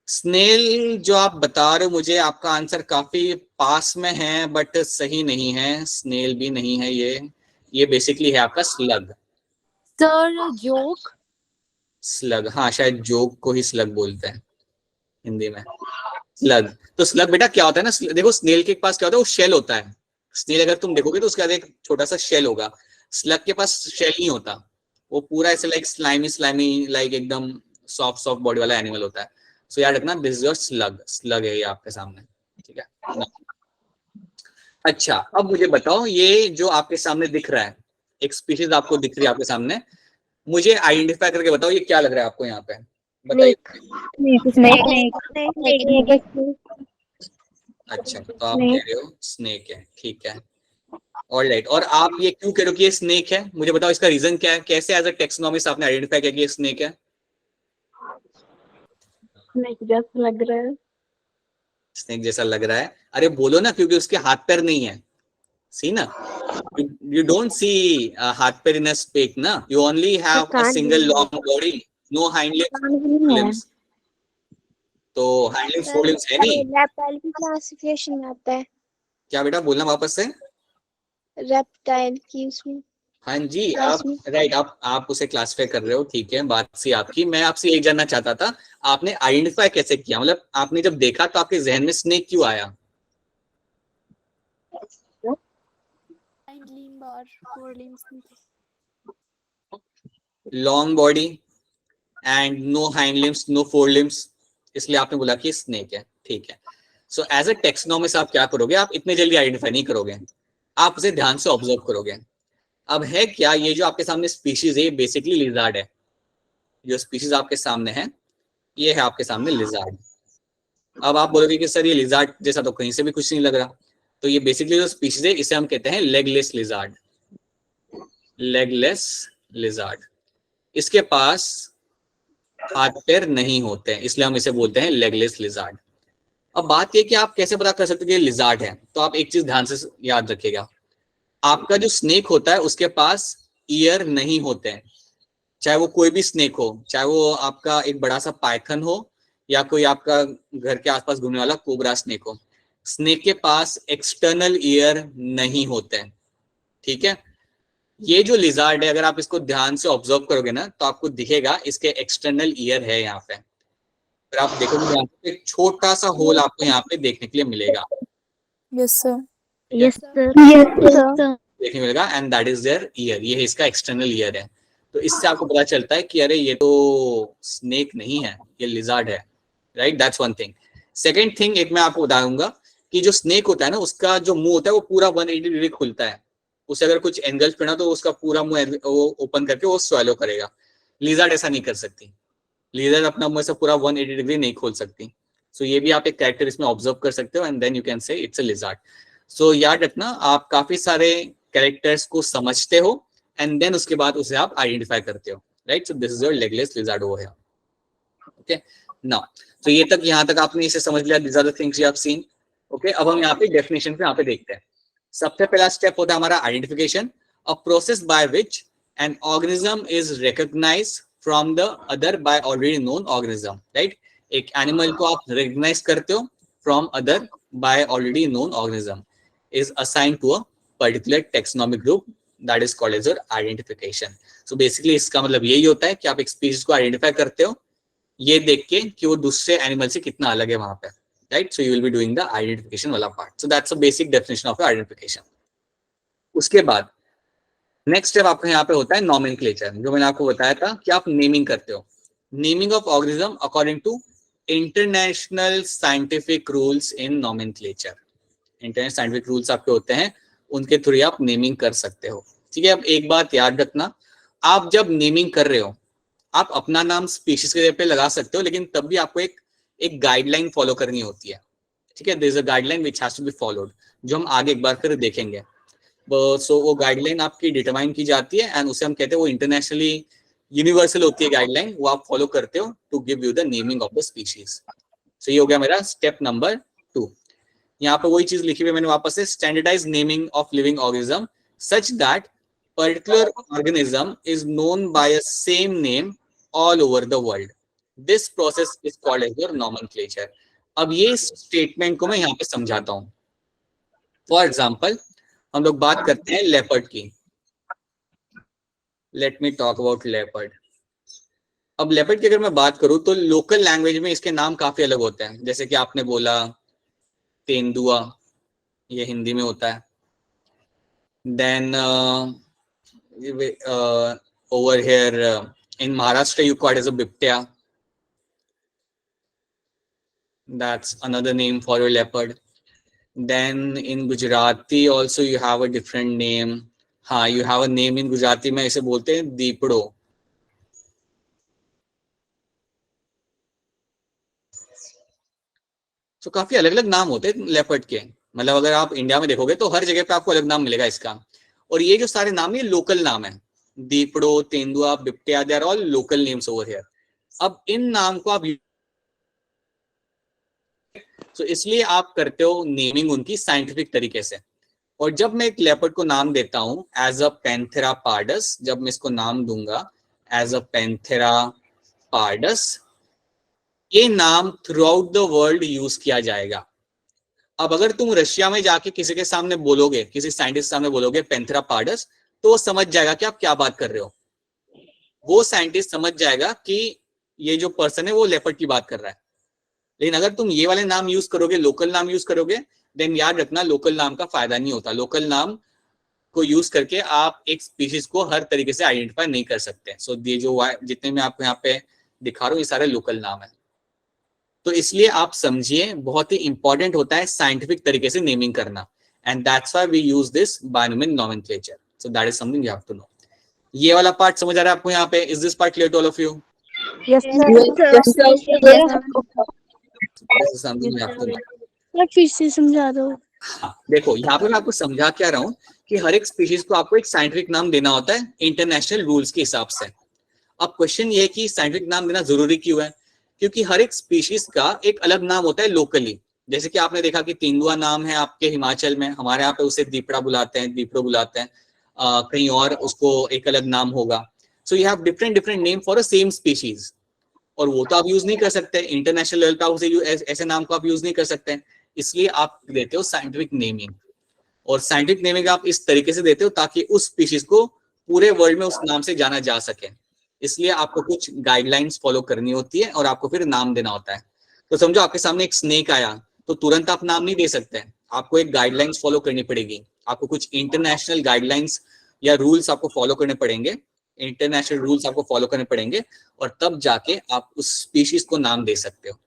स्नेल जो आप बता रहे हो मुझे, आपका आंसर काफी पास में है बट सही नहीं है, स्नेल भी नहीं है ये बेसिकली है आपका स्लग। Sir joke. स्लग, हाँ शायद जोक को ही स्लग बोलते हैं हिंदी में, स्लग। तो स्लग बेटा क्या होता है ना, देखो स्नेल के पास क्या होता है, वो शेल होता है। स्नेल अगर तुम देखोगे तो उसके बाद एक छोटा सा शेल होगा, स्लग के पास शेल नहीं होता, वो पूरा ऐसे लाइक स्लाइमी स्लाइमी लाइक एकदम सॉफ्ट सॉफ्ट बॉडी वाला एनिमल होता है। सो याद रखना this is your slug, slug है ये आपके सामने, ठीक है। अच्छा अब मुझे बताओ, ये जो आपके सामने दिख रहा है, एक स्पीशीज आपको दिख रही है आपके सामने, मुझे आइडेंटिफाई करके बताओ ये क्या लग रहा है आपको यहाँ पे, बताइए। अच्छा तो आप कह रहे हो स्नेक है, ठीक है, ऑलराइट। और आप ये क्यों कह रहे हो कि ये स्नेक है, मुझे बताओ इसका रीजन क्या है, कैसे एज अ टेक्सोनॉमिस्ट आपने आइडेंटिफाई किया कि ये स्नेक है? स्नेक जैसा लग रहा है। स्नेक जैसा लग रहा है, अरे बोलो ना, क्योंकि उसके हाथ पैर नहीं है, सी ना, you don't see हाथ पैर in a snake ना, you only have a single long body, no hind limbs, तो hind limbs four limbs है नहीं। रेप्टाइल की क्लासिफिकेशन में आता है, क्या बेटा बोलना वापस से? रेप्टाइल की उसमें। हाँ जी आप राइट, आप उसे क्लासिफाई कर रहे हो, ठीक है, बात सी आपकी। मैं आपसे ये जानना चाहता था, आपने आइडेंटिफाई कैसे किया, मतलब आपने जब देखा तो आपके जहन में स्नेक क्यों आया? Long body and no hind limbs no four limbs, इसलिए आपने बोला कि स्नेक है, ठीक है। सो एज अ टेक्सोनॉमिस्ट आप क्या करोगे, आप इतने जल्दी आइडेंटिफाई नहीं करोगे, आप उसे ध्यान से ऑब्जर्व करोगे। अब है क्या, ये जो आपके सामने स्पीशीज है ये बेसिकली लिजार्ड है, जो स्पीशीज आपके सामने है ये है आपके सामने लिजार्ड। अब आप बोलोगे कि सर ये लिजार्ड जैसा तो कहीं से भी कुछ नहीं लग रहा, तो ये बेसिकली जो स्पीशीज है इसे हम कहते हैं लेगलेस लिजार्ड, लेगलेस लिजार्ड। इसके पास हाथ पैर नहीं होते हैं, इसलिए हम इसे बोलते हैं लेगलेस लिजार्ड। अब बात यह कि आप कैसे पता कर सकते हो कि ये लिजार्ड है, तो आप एक चीज ध्यान से याद रखिएगा, आपका जो स्नेक होता है उसके पास ईयर नहीं होते हैं, चाहे वो कोई भी स्नेक हो, चाहे वो आपका एक बड़ा सा पाइथन हो या कोई आपका घर के आसपास घूमने वाला कोबरा स्नेक हो, स्नेक के पास एक्सटर्नल ईयर नहीं होते हैं, ठीक है। ये जो लिजार्ड है अगर आप इसको ध्यान से ऑब्जर्व करोगे ना तो आपको दिखेगा इसके एक्सटर्नल ईयर है यहाँ पे, अगर आप देखोगे यहाँ पे एक छोटा सा होल आपको यहाँ पे देखने के लिए मिलेगा, यस सर। Yes sir. देखने मिलेगा, and that is their ear, ये इसका एक्सटर्नल ईयर है। तो इससे आपको पता चलता है कि अरे ये तो स्नेक नहीं है, ये लिजार्ड है, right, that's one thing. Second thing एक मैं आपको बताऊंगा कि जो स्नेक होता है ना उसका जो मुंह होता है वो पूरा 180 डिग्री खुलता है, उसे अगर कुछ एंगल पड़ा तो उसका पूरा मुंह वो ओपन करके वो स्वैलो करेगा। लिजार्ड ऐसा नहीं कर सकती, लिजार्ड अपना मुंह से पूरा 180 डिग्री नहीं खोल सकती। सो ये भी आप एक कैरेक्टर इसमें ऑब्जर्व कर सकते हो and then you can say it's a lizard. So याद रखना आप काफी सारे कैरेक्टर्स को समझते हो एंड देन उसके बाद उसे आप आइडेंटिफाई करते हो, right. So this is your legless lizard over here, okay now. तो ये तक यहाँ तक आपने इसे समझ लिया, this are the things you have seen, okay. अब हम यहाँ पे डेफिनेशन पे यहाँ पे देखते हैं। सबसे पहला स्टेप होता है हमारा identification, a process by which an organism is recognized from the other by already known organism, right. एक एनिमल को आप रिकॉग्नाइज करते हो from other by already known organism is assigned to a particular taxonomic group that is called as your identification. So basically इसका मतलब यही होता है कि आप एक स्पीशीज को आइडेंटिफाई करते हो ये देख के कि वो दूसरे एनिमल से कितना अलग है वहां पे, right. So you will be doing the identification वाला part. So that's a basic definition of identification. उसके बाद नेक्स्ट स्टेप आपका यहाँ पे होता है नॉमेनक्लेचर, जो मैंने आपको बताया था कि आप नेमिंग करते हो, naming of organism according to international scientific rules in nomenclature. International scientific rules आपके होते हैं, उनके थ्रू आप नेमिंग कर सकते हो, ठीक है। अब एक बात याद रखना, आप जब नेमिंग कर रहे हो आप अपना नाम स्पीशीज के जगह पे लगा सकते हो, लेकिन तब भी आपको एक गाइडलाइन फॉलो करनी होती है, ठीक है। There is a guideline which has to be followed, जो हम आगे एक बार फिर देखेंगे। सो वो गाइडलाइन आपकी डिटरमाइन की जाती है एंड उसे हम कहते हैं वो इंटरनेशनली यूनिवर्सल होती है गाइडलाइन, वो आप फॉलो करते हो to give you the naming of the species. So ये हो गया मेरा स्टेप नंबर 2। यहाँ पे वही चीज लिखी हुई मैंने वापस से, standardize naming of living organism such that particular organism is known by a same name all over the world. This process is called as your nomenclature. अब ये स्टेटमेंट को मैं यहाँ पे समझाता हूँ। फॉर एग्जाम्पल हम लोग बात करते हैं लेपर्ड की। Let me talk about leopard. अब लेपर्ड की अगर मैं बात करूं तो लोकल लैंग्वेज में इसके नाम काफी अलग होते हैं। जैसे कि आपने बोला तेंदुआ, ये हिंदी में होता है। Then over here in Maharashtra you called as a bibtya, that's another name for your leopard. Then in Gujarati also you have a different name. हाँ, you have a name in Gujarati में, इसे बोलते हैं दीपड़ो। तो काफी अलग अलग नाम होते हैं लेपर्ड के। मतलब अगर आप इंडिया में देखोगे तो हर जगह पे आपको अलग नाम मिलेगा इसका। और ये जो सारे नाम, ये लोकल नाम है। दीपड़ो, तेंदुआ, बिबट्या, they are all local names over here. अब इन नाम को आप तो इसलिए आप करते हो नेमिंग उनकी साइंटिफिक तरीके से। और जब मैं एक लेपर्ड को नाम देता हूं एज अ पैंथेरा पार्डस, जब मैं इसको नाम दूंगा एज अ पैंथेरा पार्डस, ये नाम through out the world use किया जाएगा। अब अगर तुम रशिया में जाके किसी के सामने बोलोगे, किसी साइंटिस्ट सामने बोलोगे पैंथेरा पार्डस, तो वो समझ जाएगा कि आप क्या बात कर रहे हो। वो साइंटिस्ट समझ जाएगा कि ये जो पर्सन है वो लेपर्ड की बात कर रहा है। लेकिन अगर तुम ये वाले नाम यूज करोगे, लोकल नाम यूज करोगे, देन याद रखना लोकल नाम का फायदा नहीं होता। लोकल नाम को यूज करके आप एक स्पीशीज को हर तरीके से आइडेंटिफाई नहीं कर सकते। सो ये जो जितने मैं आपको यहाँ पे दिखा रहा हूँ, ये सारे लोकल नाम है। तो इसलिए आप समझिए, बहुत ही इंपॉर्टेंट होता है साइंटिफिक तरीके से नेमिंग करना। And that's why we use this binomial nomenclature. So that is something you have to know. ये वाला पार्ट समझ आ रहा है आपको यहाँ पे? Is this part clear to all of you? Yes, sir. Yes, sir. This is something you have to know. Sir फिर से समझा दो। हाँ, देखो यहाँ पे मैं आपको समझा क्या रहा हूँ कि हर एक स्पीशीज को आपको एक साइंटिफिक नाम देना होता है इंटरनेशनल रूल्स के हिसाब से। अब क्वेश्चन ये है कि साइंटिफिक नाम देना जरूरी क्यों है? क्योंकि हर एक स्पीशीज का एक अलग नाम होता है लोकली। जैसे कि आपने देखा कि तेंदुआ नाम है आपके हिमाचल में, हमारे यहाँ पे उसे दीपड़ा बुलाते हैं, दीपड़ो बुलाते हैं। कहीं और उसको एक अलग नाम होगा। So you have different different name for a same species. और वो तो आप यूज नहीं कर सकते इंटरनेशनल लेवल पे, उसे ऐसे नाम को आप यूज नहीं कर सकते। इसलिए आप देते हो साइंटिफिक नेमिंग। और साइंटिफिक नेमिंग आप इस तरीके से देते हो ताकि उस स्पीशीज को पूरे वर्ल्ड में उस नाम से जाना जा सके। इसलिए आपको कुछ गाइडलाइंस फॉलो करनी होती है और आपको फिर नाम देना होता है। तो समझो आपके सामने एक स्नेक आया, तो तुरंत आप नाम नहीं दे सकते। आपको एक गाइडलाइंस फॉलो करनी पड़ेगी। आपको कुछ इंटरनेशनल गाइडलाइंस या रूल्स आपको फॉलो करने पड़ेंगे। इंटरनेशनल रूल्स आपको फॉलो करने पड़ेंगे और तब जाके आप उस स्पीशीज को नाम दे सकते हो।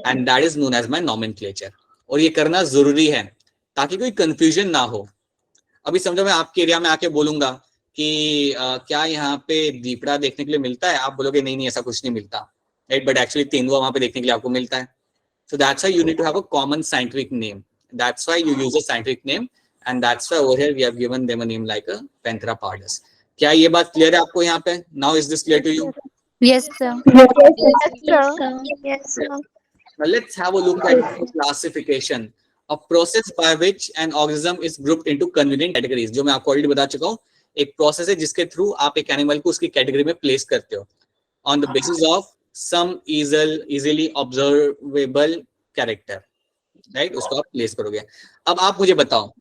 And that is known as my nomenclature. और ये करना जरूरी है ताकि कोई कंफ्यूजन ना हो। अभी समझो मैं आपके एरिया में आके बोलूंगा कि क्या यहाँ पे दीपड़ा देखने के लिए मिलता है? आप बोलोगे नहीं नहीं ऐसा कुछ नहीं मिलता, राइट? बट एक्चुअली तेंदुआ वहां पे देखने के लिए आपको मिलता है। So that's why you need to have a common scientific name. That's why you use a scientific name and that's why over here we have given them a name like a Panthera pardus. क्या ये बात clear है आपको यहाँ पे? Now is this clear to you? Yes, sir. Yes, sir. Yes, sir. Now let's have a look at classification, a process by which an organism is grouped into convenient categories. जो मैं आपको already बता चुका हूँ, एक process है जिसके through आप एक एनिमल को उसकी कैटेगरी में प्लेस करते हो on the basis of some easily observable character, right? उसको आप प्लेस करोगे। अब आप मुझे बताओ,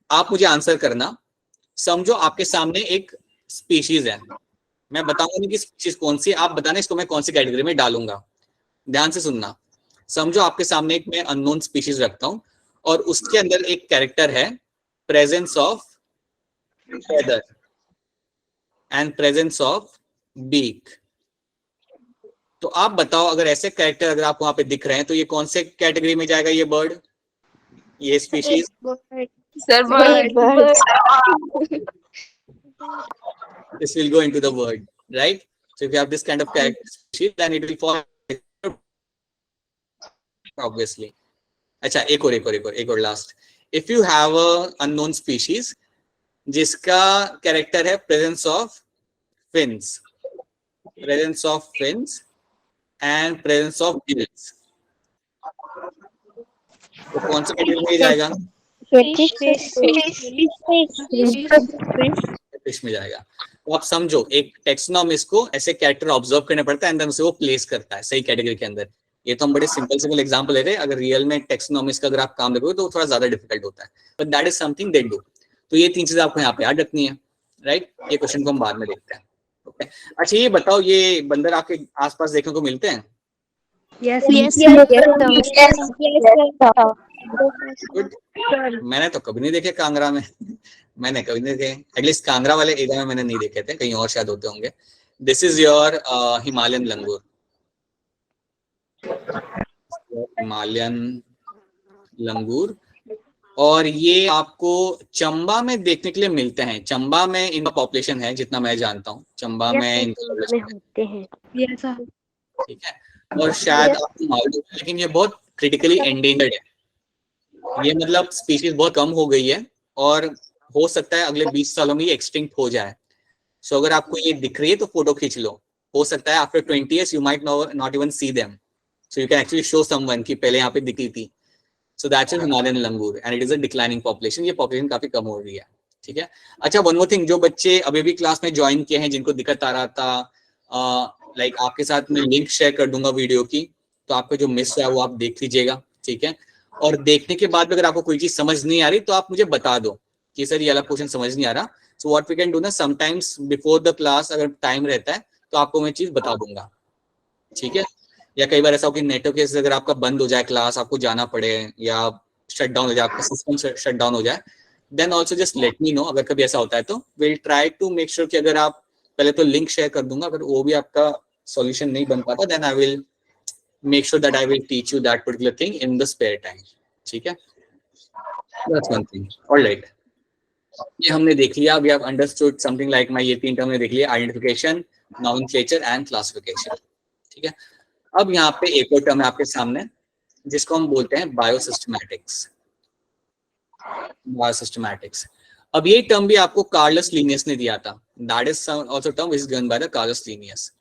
आप मुझे आंसर करना। समझो आपके सामने एक स्पीशीज है, मैं बताऊंगा नहीं कि स्पीशीज कौन सी है, आप बताना इसको मैं कौन सी कैटेगरी में डालूंगा। ध्यान से सुनना। समझो आपके सामने एक मैं अननोन स्पीशीज रखता हूं और उसके अंदर एक कैरेक्टर है presence of feather and presence of beak. तो आप बताओ, अगर ऐसे कैरेक्टर अगर आप वहां पे दिख रहे हैं तो ये कौन से कैटेगरी में जाएगा? ये बर्ड, ये species? Bird. Sir, Bird. This will go into the bird, right? So if you have this kind of character species, then it will fall obviously. अच्छा, एक और last. If you have a unknown species जिसका character है presence of fins and presence of gills. तो कौन सा category में जाएगा? फिश में जाएगा। तो आप समझो, एक टेक्सोनॉमिस्ट को ऐसे कैरेक्टर ऑब्जर्व करने पड़ता है एंड देन उसे वो प्लेस करता है सही कैटेगरी के अंदर। ये तो हम बड़े सिंपल एग्जांपल ले रहे हैं, अगर रियल में टेक्सोनॉमिस्ट का अगर आप काम देखोगे तो थोड़ा ज्यादा डिफिकल्ट होता है, but that is something they do. तो ये 3 चीजें आपको यहाँ पे याद रखनी है, राइट? ये क्वेश्चन को हम बाद में देखते हैं। ओके, अच्छा ये बताओ, ये बंदर आपके आसपास देखने को मिलते हैं? Yes. गुड। मैंने तो कभी नहीं देखे कांगड़ा में मैंने कभी नहीं देखे, एटलीस्ट कांगड़ा वाले एरिया में मैंने नहीं देखे थे, कहीं और शायद होते होंगे। This is your Himalayan langur. Himalayan langur, और ये आपको चंबा में देखने के लिए मिलते हैं। चंबा में इनका पॉपुलेशन है जितना मैं जानता हूँ, चंबा में इनका population है, होते हैं। ठीक है। और शायद आपको मालूम है, लेकिन ये बहुत क्रिटिकली एंडेंजर्ड है। ये मतलब स्पीशीज बहुत कम हो गई है और हो सकता है अगले 20 सालों में ये एक्सटिंक्ट हो जाए। सो अगर आपको ये दिख रही है तो फोटो खींच लो। हो सकता है after 20 years you might not even see them, so you can actually show someone कि पहले यहाँ पे दिखी थी। सो that's a Himalayan langur and it is a declining population. ये पॉपुलेशन काफी कम हो रही है, ठीक है। अच्छा, वन मोर थिंग, जो बच्चे अभी भी क्लास में ज्वाइन किए हैं जिनको दिक्कत आ रहा था, लाइक आपके साथ मैं लिंक शेयर कर दूंगा वीडियो की, तो आपका जो मिस है वो आप देख लीजिएगा, ठीक है। और देखने के बाद अगर आपको कोई चीज समझ नहीं आ रही तो आप मुझे बता दो कि सर ये वाला क्वेश्चन समझ नहीं आ रहा। So what we can do ना, समटाइम्स बिफोर द क्लास अगर टाइम रहता है तो आपको मैं चीज बता दूंगा, ठीक है। या कई बार ऐसा हो कि नेटवर्क केस अगर आपका बंद हो जाए, क्लास आपको जाना पड़े या शट डाउन हो जाए, आपका सिस्टम शट डाउन हो जाए, then also just let me know. अगर कभी ऐसा होता है तो will try to make sure कि अगर आप, पहले तो लिंक शेयर कर दूंगा, अगर वो भी आपका सॉल्यूशन नहीं बन पाता then I will make sure that I will teach you that particular thing in the spare time, ठीक है। That's one thing. ऑलराइट, ये हमने देख लिया। We have understood something like, मैं ये 3 टर्म ने देख लिया, आइडेंटिफिकेशन, नॉमेनक्लेचर एंड क्लासिफिकेशन, ठीक है। अब यहाँ पे एक और टर्म है आपके सामने जिसको हम बोलते हैं बायोसिस्टमैटिक्स। बायोसिस्टमैटिक्स, अब ये टर्म भी आपको कार्लस लीनियस ने दिया था। That is also term which is given by the Carolus Linnaeus.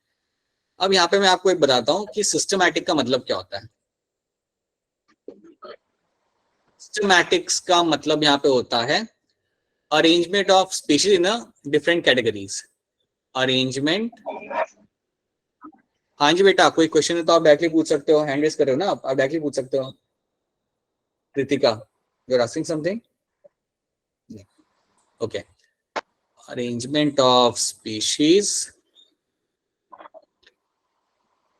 अब यहाँ पे मैं आपको एक बताता हूँ कि सिस्टमैटिक का मतलब क्या होता है। सिस्टमैटिक्स का मतलब यहाँ पे होता है arrangement of species in a different categories. Arrangement, हाँ जी बेटा, कोई क्वेश्चन है तो आप डायरेक्टली पूछ सकते हो, हैंड रेज कर रहे हो ना आप डायरेक्टली पूछ सकते हो। Kritika, you are asking something? Okay, arrangement of species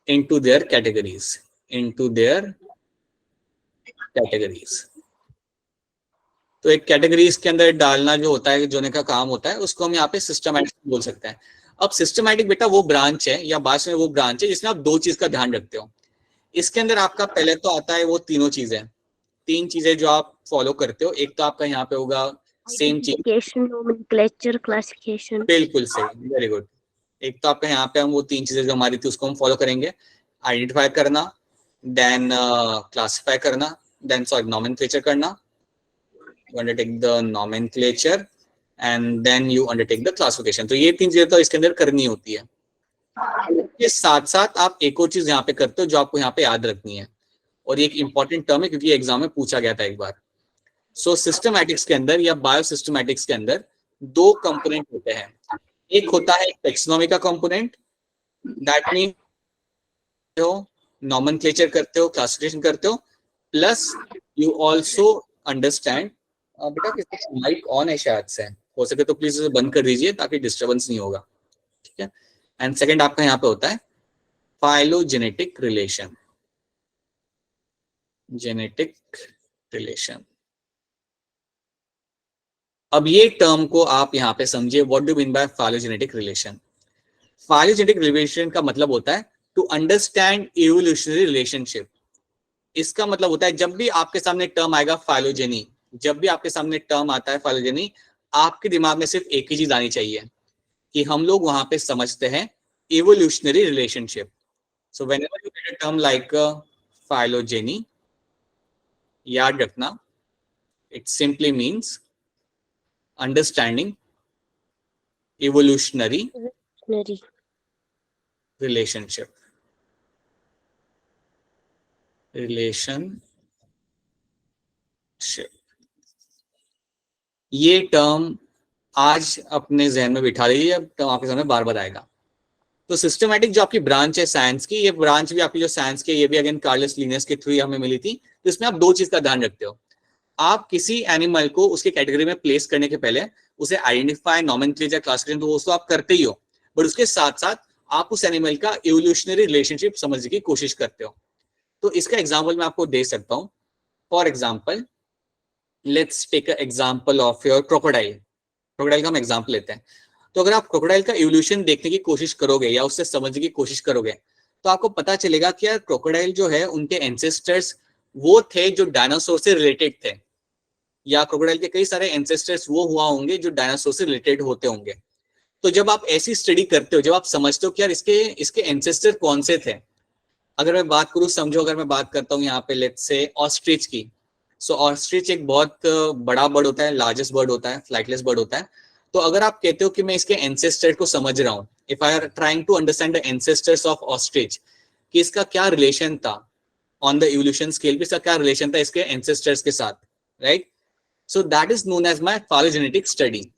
into their categories, तो एक कैटेगरीज के अंदर डालना जो होता है, जोने का काम होता है, उसको हम यहाँ पे सिस्टमैटिक बोल सकते हैं। अब सिस्टमैटिक बेटा वो ब्रांच है या भाषा में वो ब्रांच है जिसमें आप 2 चीज का ध्यान रखते हो। इसके अंदर आपका पहले तो आता है वो तीनों चीजें, 3 चीजें जो आप फॉलो करते हो। एक तो आपका यहाँ पे होगा सेम चीज, नोमेनक्लेचर, क्लासिफिकेशन। बिल्कुल सही, वेरी गुड। एक तो आपका यहाँ पे हम वो 3 चीजें जो हमारी थी उसको हम फॉलो करेंगे। आइडेंटिफाई करना, देन क्लासिफाई करना, देन सॉरी नॉमेनक्लेचर करना। You undertake the nomenclature and then you undertake the classification। तो ये 3 चीजें तो इसके अंदर करनी होती है। ये साथ साथ आप एक और चीज यहाँ पे करते हो जो आपको यहाँ पे याद रखनी है, और ये एक इंपॉर्टेंट टर्म है क्योंकि एग्जाम में पूछा गया था एक बार। सो सिस्टमैटिक्स के अंदर या बायोसिस्टमैटिक्स के अंदर 2 कंपोनेंट होते हैं। एक होता है टेक्सोनॉमी का कंपोनेंट, दैट मीन हो नॉमेनक्लेचर करते हो, क्लासिफिकेशन करते हो, प्लस यू ऑल्सो अंडरस्टैंड। बेटा किसका माइक ऑन है शायद से, हो सके तो प्लीज उसे बंद कर दीजिए ताकि डिस्टर्बेंस नहीं होगा, ठीक है। एंड सेकंड आपका यहाँ पे होता है फाइलोजेनेटिक रिलेशन, जेनेटिक रिलेशन। अब ये टर्म को आप यहाँ पे समझिए, what do mean by phylogenetic relation. Phylogenetic relation का मतलब होता है टू अंडरस्टैंड इवोल्यूशनरी रिलेशनशिप। इसका मतलब होता है जब भी आपके सामने टर्म आएगा फाइलोजेनी, जब भी आपके सामने टर्म आता है फाइलोजेनी, आपके दिमाग में सिर्फ एक ही चीज आनी चाहिए कि हम लोग वहां पे समझते हैं evolutionary relationship. So whenever you get a term like phylogeny, याद रखना it simply means understanding evolutionary Nari. Relationship ये टर्म आज अपने जहन में बिठा लीजिए, अब टर्म आपके सामने बार बार आएगा। तो सिस्टमैटिक जो आपकी ब्रांच है साइंस की, ये ब्रांच भी आपकी जो साइंस की, ये भी अगेन कार्लस लिनियस के थ्रू हमें मिली थी। तो इसमें आप दो चीज का ध्यान रखते हो, आप किसी एनिमल को उसके कैटेगरी में प्लेस करने के पहले उसे आइडेंटिफाई, नॉमेनक्लेचर, क्लासिफिकेशन तो वो तो आप करते ही हो, बट उसके साथ साथ आप उस एनिमल का इवोल्यूशनरी रिलेशनशिप समझने की कोशिश करते हो। तो इसका एग्जाम्पल मैं आपको दे सकता हूँ। For example, let's take example of your crocodile. Crocodile का हम एग्जाम्पल लेते हैं। तो अगर आप क्रोकोडाइल का इवोल्यूशन देखने की कोशिश करोगे या उससे समझने की कोशिश करोगे, तो आपको पता चलेगा कि यार क्रोकोडाइल जो है, उनके एंसेस्टर्स वो थे जो डायनासोर से रिलेटेड थे, या क्रोकोडाइल के कई सारे एंसेस्टर्स वो हुआ होंगे जो डायनासोर से रिलेटेड होते होंगे। तो जब आप ऐसी स्टडी करते हो, जब आप समझते हो कि यार इसके एंसेस्टर कौन से थे, अगर मैं बात करूं, समझो अगर मैं बात करता हूं यहाँ पे लेट्स से ऑस्ट्रिच की। सो ऑस्ट्रिच एक बहुत बड़ा बर्ड होता है, लार्जेस्ट बर्ड होता है, फ्लाइटलेस बर्ड होता है। तो अगर आप कहते हो कि मैं इसके एंसेस्टर को समझ रहा हूँ, if I are trying to understand the ancestors of ostrich, कि इसका क्या रिलेशन था ऑन द इवोल्यूशन स्केल पे, इसका क्या रिलेशन था इसके एंसेस्टर्स के साथ, right? So that is known as my phylogenetic study.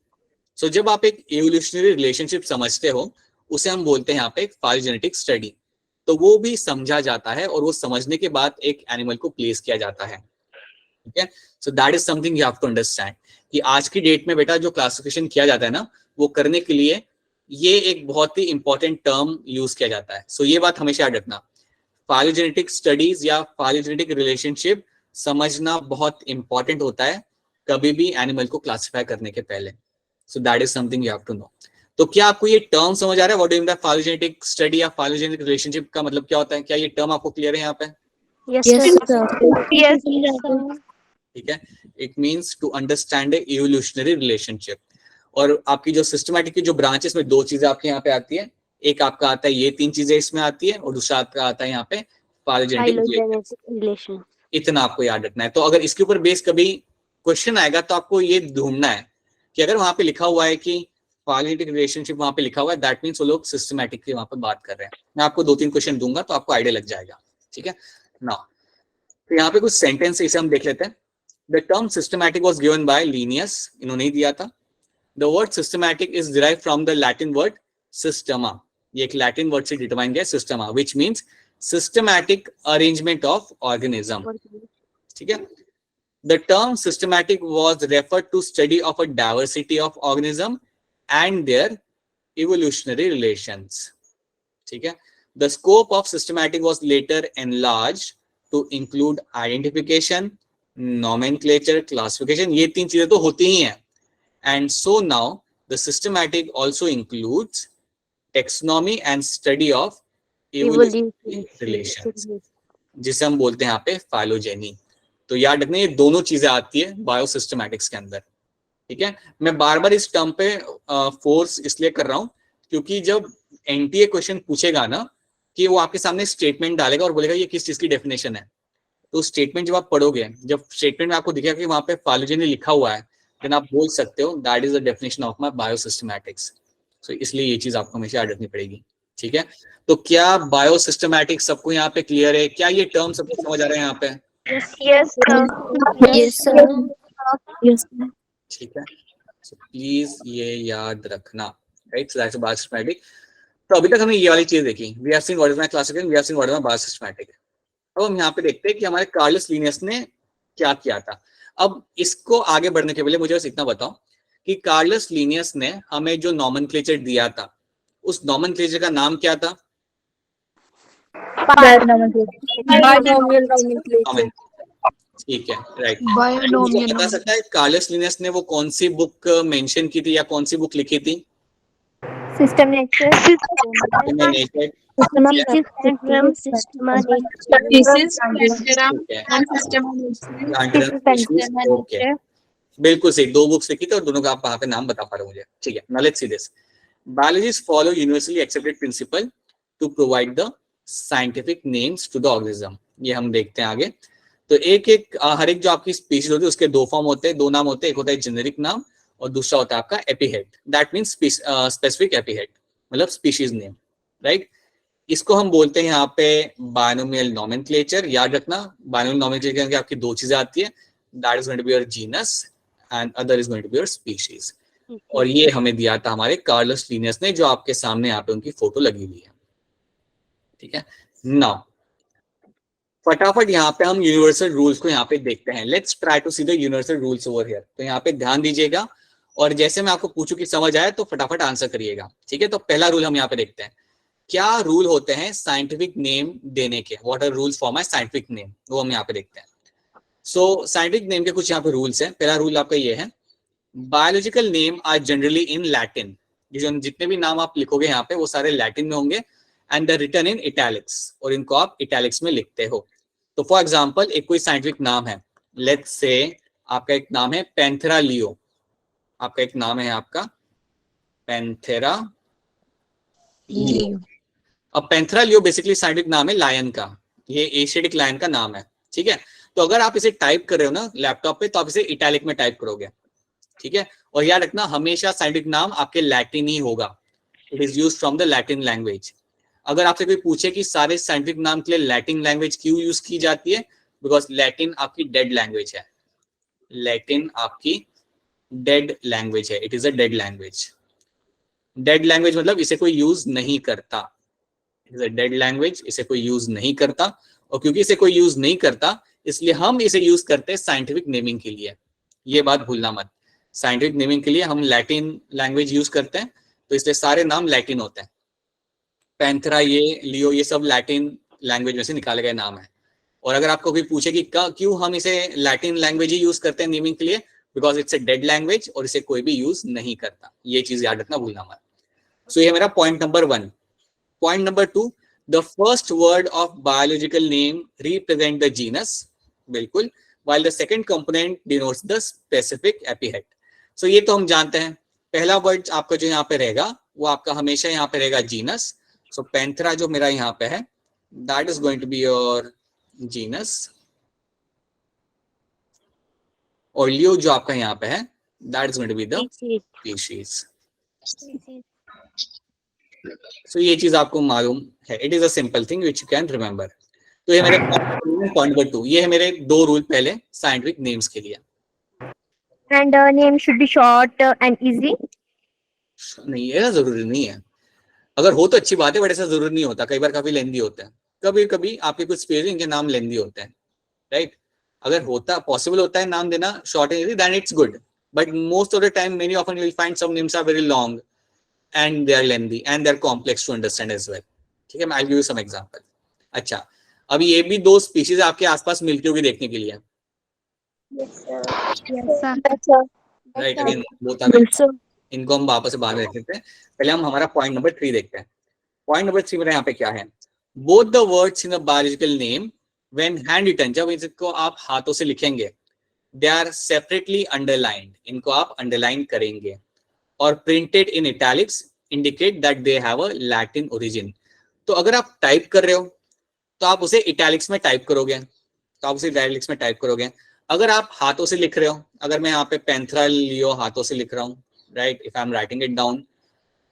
So जब आप एक इवोल्यूशनरी रिलेशनशिप समझते हो, उसे हम बोलते हैं यहाँ पे एक फाइलोजेनेटिक स्टडी। तो वो भी समझा जाता है और वो समझने के बाद एक एनिमल को प्लेस किया जाता है, ठीक है? So that is something you have to understand कि आज की डेट में बेटा जो क्लासिफिकेशन किया जाता है ना, वो करने के लिए ये एक बहुत ही इंपॉर्टेंट टर्म यूज किया जाता है। सो ये बात हमेशा याद रखना, फाइलोजेनेटिक स्टडीज या फाइलोजेनेटिक रिलेशनशिप समझना बहुत इंपॉर्टेंट होता है कभी भी एनिमल को क्लासिफाई करने के पहले। So that is something you have to know. तो क्या आपको ये टर्म समझ आ रहा है, what do you mean by phylogenetic study या फाइलोजेनेटिक रिलेशनशिप का मतलब क्या होता है? क्या ये टर्म आपको क्लियर है यहाँ पे? Yes, Yes, sir. sir. Yes, sir. ठीक है, it means to understand a evolutionary relationship. और आपकी जो सिस्टमैटिक की जो ब्रांच है, इसमें दो चीजें आपके यहाँ पे आती है, एक आपका आता है ये तीन चीजें इसमें आती है, और दूसरा आपका आता है यहाँ पे फाइलोजेनेटिक। Phylogenetic relation. इतना आपको याद रखना है। तो अगर इसके ऊपर बेस कभी क्वेश्चन आएगा तो आपको ये ढूंढना है कि अगर वहां पे लिखा हुआ है कि फाइलोजेनेटिक रिलेशनशिप वहां पे लिखा हुआ है, दैट मीन्स वो लोग सिस्टमैटिक की वहां पे बात कर रहे हैं। मैं आपको दो तीन क्वेश्चन दूंगा तो आपको आइडिया लग जाएगा, ठीक है ना? तो यहाँ पे कुछ सेंटेंस इसे हम देख लेते हैं। The term systematic was given by Linnaeus, इन्होंने ही दिया था। The word systematic is derived from the Latin word systema. ये एक Latin word से डिटरमाइन किया systema, which means systematic arrangement of organism. ठीक है? The term systematic was referred to study of a diversity of organism and their evolutionary relations. ठीक है? The scope of systematic was later enlarged to include identification, nomenclature, classification, ये तीन चीजें तो होती ही हैं। And so now the systematic also includes taxonomy and study of evolutionary relations, जिसे हम बोलते हैं यहाँ पे फाइलोजेनी। तो याद रखना ये दोनों चीजें आती है बायोसिस्टमैटिक्स के अंदर, ठीक है? मैं बार बार इस टर्म पे फोर्स इसलिए कर रहा हूँ क्योंकि जब एनटीए क्वेश्चन पूछेगा ना, कि वो आपके सामने स्टेटमेंट डालेगा और बोलेगा ये किस चीज की डेफिनेशन है, तो स्टेटमेंट जब आप पढ़ोगे, जब स्टेटमेंट में आपको दिखेगा कि वहां पे फाइलोजेनी लिखा हुआ है, देन आप बोल सकते हो that is the definition of my biosystematics. So इसलिए ये चीज आपको हमेशा याद रखनी पड़ेगी, ठीक है? तो क्या बायोसिस्टमैटिक्स सबको यहाँ पे क्लियर है? क्या ये टर्म सबको समझ आ रहा है यहाँ पे? Yes, sir. Yes, sir. Yes, sir. ठीक है, सो प्लीज ये याद रखना, राइट? So that's biosystematic. तो अभी तक हमने ये वाली चीज देखी, we have seen what is my classification, we have seen what is my biosystematic. अब हम यहाँ पे देखते हैं कि हमारे कार्लस लिनियस ने क्या किया था। अब इसको आगे बढ़ने के पहले मुझे बस इतना बताओ कि कार्लस लिनियस ने हमें जो नॉमेनक्लेचर दिया था, उस नॉमेनक्लेचर का नाम क्या था? Binomial nomenclature. ठीक है, राइट। Binomial. बता सकता है कार्लस लिनियस ने वो कौन सी बुक मेंशन की थी या कौन सी बुक लिखी थी? System nature. Nature, ओके, बिल्कुल सही, दो बुक्स लिखी थी और दोनों का आप वहां पे नाम बता पा रहे हो मुझे, ठीक है? Now let's see this. Biologists follow universally accepted principle to provide the scientific names to the organism. ये हम देखते हैं आगे। तो एक एक हर एक जो आपकी स्पीशीज होती है उसके दो फॉर्म होते हैं, दो नाम होते हैं, एक होता है जेनेरिक नाम और दूसरा होता है आपका एपिहेट, दैट मीन्स स्पेसिफिक एपिहेट, मतलब स्पीशीज नेम, राइट। इसको हम बोलते हैं यहाँ पे बायनोमियल नोमेनक्लेचर। याद रखना, बायनोमियल नोमेनक्लेचर की आपकी दो चीजें आती है, that is going to be your genus and other is going to be your species. और ये हमें दिया था हमारे कार्लोस लिनियस ने, जो आपके सामने यहाँ पे उनकी फोटो लगी हुई है, ठीक है। नाउ फटाफट यहाँ पे हम यूनिवर्सल रूल्स को यहाँ पे देखते हैं। Let's try to see the universal rules over here. तो यहाँ पे ध्यान दीजिएगा, और जैसे मैं आपको पूछूं कि समझ आए तो फटाफट आंसर करिएगा, ठीक है। तो पहला रूल हम यहाँ पे देखते हैं, क्या रूल होते हैं साइंटिफिक नेम देने के, what are rules for my scientific name, वो हम यहाँ पे देखते हैं। सो साइंटिफिक नेम के कुछ यहाँ पे रूल्स हैं। पहला रूल आपका ये है, biological name are generally in Latin. जितने भी नाम आप लिखोगे यहाँ पे वो सारे लैटिन में होंगे, and the written in italics, और इनको आप इटैलिक्स में लिखते हो। तो फॉर एग्जाम्पल एक कोई साइंटिफिक नाम है, लेट्स से आपका एक नाम है पैंथेरा लियो, आपका एक नाम है आपका पैंथेरा लियो। अब पैंथेरा लियो बेसिकली साइंटिफिक नाम है लायन का, ये एशियाटिक लायन का नाम है, ठीक है। तो अगर आप इसे टाइप कर रहे हो ना लैपटॉप पे, तो आप इसे इटैलिक में टाइप करोगे, ठीक है। और याद रखना हमेशा साइंटिफिक नाम आपके लैटिन ही होगा, it is used from the Latin language. अगर आपसे कोई पूछे कि सारे साइंटिफिक नाम के लिए लैटिन लैंग्वेज क्यों यूज की जाती है, बिकॉज लैटिन आपकी डेड लैंग्वेज है, लैटिन आपकी डेड लैंग्वेज है, it is a dead language. Dead language मतलब इसे कोई यूज नहीं करता, it is a dead language, इसे कोई यूज नहीं करता। और क्योंकि इसे कोई यूज नहीं करता, इसलिए हम इसे यूज करते हैं साइंटिफिक नेमिंग के लिए, ये बात भूलना मत। साइंटिफिक नेमिंग के लिए हम लैटिन लैंग्वेज यूज करते हैं, तो इसलिए सारे नाम लैटिन होते हैं। पैंथेरा, ये लियो, ये सब लैटिन लैंग्वेज में से निकाले गए नाम है। और अगर आपको कोई पूछे कि क्यों हम इसे लैटिन लैंग्वेज ही यूज करते हैं नेमिंग के लिए, because it's a dead language और इसे कोई भी यूज नहीं करता, ये चीज याद रखना भूलना मत। सो ये मेरा point number 1। Point number 2, the first word of biological name represent the genus, बिल्कुल, while the second component denotes the specific epithet. So ये तो हम जानते हैं, पहला वर्ड आपका जो यहाँ पे रहेगा वो आपका हमेशा यहाँ पे रहेगा जीनस। सो पैंथेरा जो मेरा यहाँ पे है, that is going to be your genus, और लियो जो आपका यहाँ पे है, that is going to be the species. So ये चीज आपको मालूम है, it is a simple thing which you can remember. तो ये मेरे पॉइंट नंबर 2, ये है मेरे 2 रूल पहले साइंटिफिक नेम्स के लिए। And name should be short and easy. नहीं, ऐसा जरूरी नहीं है, अगर हो तो अच्छी बात है, बट ऐसा जरूरी नहीं होता, कई बार काफी लेंदी होते हैं, कभी कभी आपके कुछ स्पेलिंग इनके नाम लेंदी होते हैं, राइट। अगर होता पॉसिबल होता है नाम देना short and easy, then it's good, but most of the time many often you will find some names are very long and they are lengthy and they are complex to understand as well, ठीक है। मैं I will give you some example. अच्छा, अभी ये भी 2 species आपके आसपास मिलती होगी देखने के लिए, राइट। अगेन इनको हम वापस से बाद में देख लेते हैं, पहले हम हमारा पॉइंट नंबर 3 देखते हैं। पॉइंट नंबर 3 मेरा यहाँ पे क्या है, both the words in a biological name when hand written, जब इसको आप हाथों से लिखेंगे, दे आर सेपरेटली अंडरलाइंड, इनको आप अंडरलाइन करेंगे, और printed in italics indicate that they have a Latin origin. तो अगर आप टाइप कर रहे हो तो आप उसे इटैलिक्स में टाइप करोगे, अगर आप हाथों से लिख रहे हो, अगर मैं यहाँ पे पैंथेरा लियो हाथों से लिख रहा हूँ, right, if I am writing it down,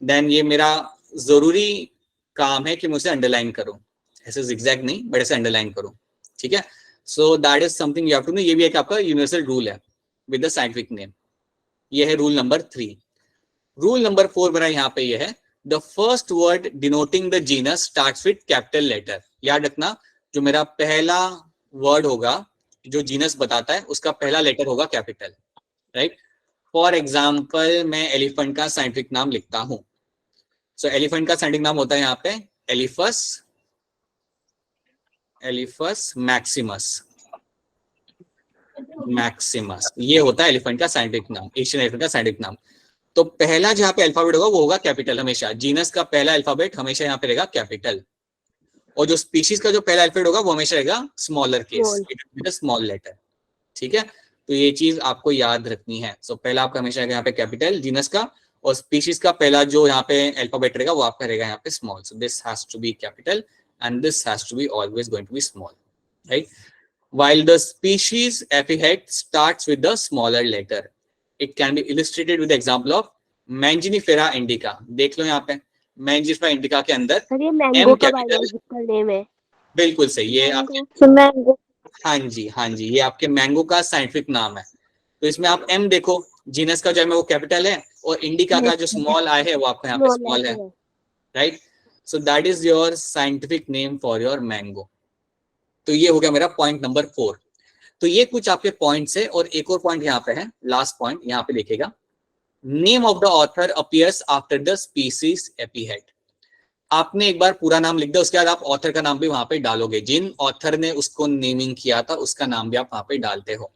देन ये मेरा जरूरी काम है कि मुझे अंडरलाइन करूं, ऐसे zigzag नहीं, बट ऐसे अंडरलाइन करूं, ठीक है। So that is something you have to know, ये भी एक आपका यूनिवर्सल रूल है विद द साइंटिफिक नेम। ये है रूल नंबर 3। रूल नंबर 4 मेरा यहाँ पे ये है, the first word denoting the genus starts with capital letter. याद रखना, जो मेरा पहला वर्ड होगा जो जीनस बताता है, उसका पहला लेटर होगा कैपिटल, राइट। फॉर एग्जाम्पल मैं एलिफेंट का साइंटिफिक नाम लिखता हूं, सो एलिफेंट का साइंटिफिक नाम होता है यहाँ पे एलिफस मैक्सिमस, ये होता है एलिफेंट का साइंटिफिक नाम, एशियन एलिफेंट का साइंटिफिक नाम। तो पहला जहाँ पे अल्फाबेट होगा वो होगा कैपिटल, हमेशा जीनस का पहला अल्फाबेट हमेशा यहाँ पे रहेगा कैपिटल, और जो स्पीशीज का जो पहला अल्फाबेट होगा वो हमेशा रहेगा स्मॉलर केस, स्मॉल लेटर, ठीक है। तो ये चीज आपको याद रखनी है। सो पहला आपका हमेशा यहाँ पे कैपिटल जीनस का, और स्पीशीज का पहला जो यहाँ पे अल्फाबेट रहेगा वो आपका रहेगा यहाँ पे small. So this has to be capital and this has to be always going to be small, right. While the species epithet starts with the smaller letter, it can be illustrated with example of Mangifera indica. देख लो यहाँ पे मैंजिनीफेरा indica के अंदर sir ये mango का capital, biological name है। बिल्कुल सही, ये आपके, मैंगो। हाँ जी हाँ जी, ये आपके मैंगो का साइंटिफिक नाम है। तो इसमें आप एम देखो, जीनस का जो है वो कैपिटल है और इंडिका का जो स्मॉल आई है वो आपका यहाँ पे स्मॉल है, right. So that is your scientific name for your mango. तो ये हो गया मेरा पॉइंट नंबर 4। तो ये कुछ आपके पॉइंट्स है और एक और पॉइंट यहाँ पे है, लास्ट पॉइंट यहाँ पे लिखेगा, name of the author appears after the species epithet. आपने एक बार पूरा नाम लिख दिया, उसके बाद आप ऑथर का नाम भी वहां पे डालोगे, जिन ऑथर ने उसको नेमिंग किया था उसका नाम भी आप वहां पे डालते हो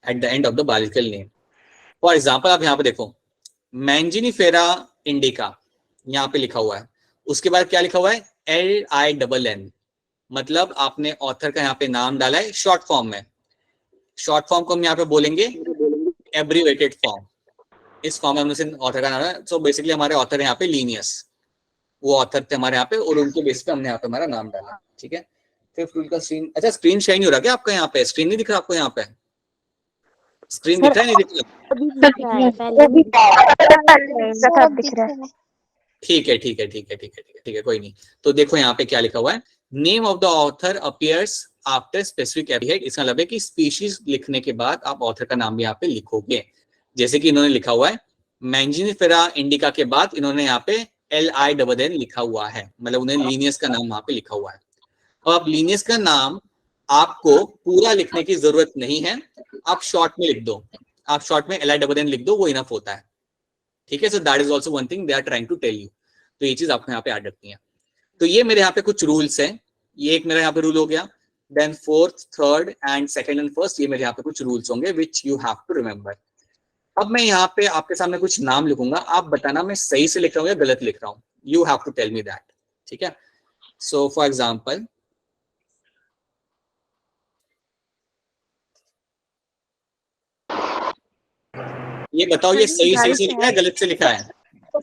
at the end of the biological name. For example आप यहाँ पे देखो मैंजिनीफेरा इंडिका यहाँ पे लिखा हुआ है, उसके बाद क्या लिखा हुआ है LINN, मतलब आपने ऑथर का यहाँ पे नाम डाला है शॉर्ट फॉर्म में। शॉर्ट फॉर्म को हम यहाँ पे बोलेंगे एब्रीवेटेड फॉर्म। इस फॉर्म में हमने ऑथर का नाम है। सो बेसिकली हमारे ऑथर यहाँ पे लीनियस, वो ऑथर थे हमारे यहाँ पे और उनके बेस पे हमने यहाँ पे हमारा नाम डाला, ठीक है। फिर फुल का स्क्रीन, अच्छा स्क्रीन शेयर नहीं हो रहा क्या आपका यहाँ पे? स्क्रीन नहीं दिख रहा आपको यहाँ पे? स्क्रीन दिख रहा है नहीं दिख रहा? अभी दिख रहा है, पहले नहीं दिख रहा है। ठीक है ठीक है ठीक है ठीक है ठीक है ठीक है, कोई नहीं। तो देखो यहाँ पे क्या लिखा हुआ है, name of the author appears after specific epithet. इसका मतलब है कि स्पीशीज लिखने के बाद आप ऑथर का नाम भी यहाँ पे लिखोगे। जैसे कि इन्होंने लिखा हुआ है मैंजिनीफेरा इंडिका के बाद इन्होंने यहाँ पे LINN लिखा हुआ है, मतलब उन्हें लीनियस का नाम वहां पे लिखा हुआ है। और अब लीनियस का नाम आपको पूरा लिखने की जरूरत नहीं है, आप शॉर्ट में लिख दो, आप शॉर्ट में LINN लिख दो, वो इनफ होता है, ठीक है। So that is also one thing they are trying to tell you. तो ये चीज आपको यहाँ पे याद रखनी है। तो ये मेरे यहाँ पे कुछ रूल्स हैं, ये एक मेरा यहाँ पे रूल हो गया, then fourth, third and second and first, ये मेरे यहाँ पे कुछ रूल्स होंगे which you have to remember. अब मैं यहाँ पे आपके सामने कुछ नाम लिखूंगा, आप बताना मैं सही से लिख रहा हूँ या गलत लिख रहा हूँ, you have to tell me that, ठीक है। सो फॉर एग्जाम्पल ये बताओ, ये सही सही से लिखा है गलत से लिखा है? ये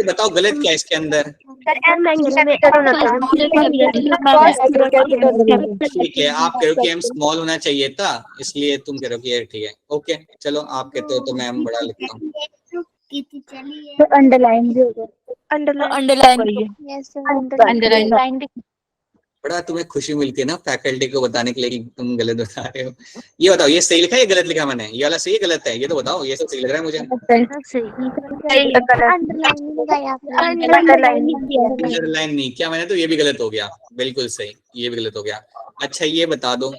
बताओ गलत क्या है इसके अंदर? ठीक है, आप कह रहे हो कि एम स्मॉल होना चाहिए था, इसलिए तुम कह रहे हो कि ये ठीक है, ओके चलो आप कहते हो तो मैं एम बड़ा लिखता हूँ। अंडरलाइन भी होगा, अंडरलाइन बड़ा तुम्हें खुशी मिलती है ना फैकल्टी को बताने के लिए कि तुम गलत बता रहे हो। ये बताओ ये सही लिखा है या गलत लिखा मैंने? ये वाला सही है गलत है? ये तो बताओ, ये सब सही लग रहा है मुझे। अंडरलाइन नहीं किया मैंने तो ये भी गलत हो गया, बिल्कुल सही, ये भी गलत हो गया। अच्छा ये बता दो,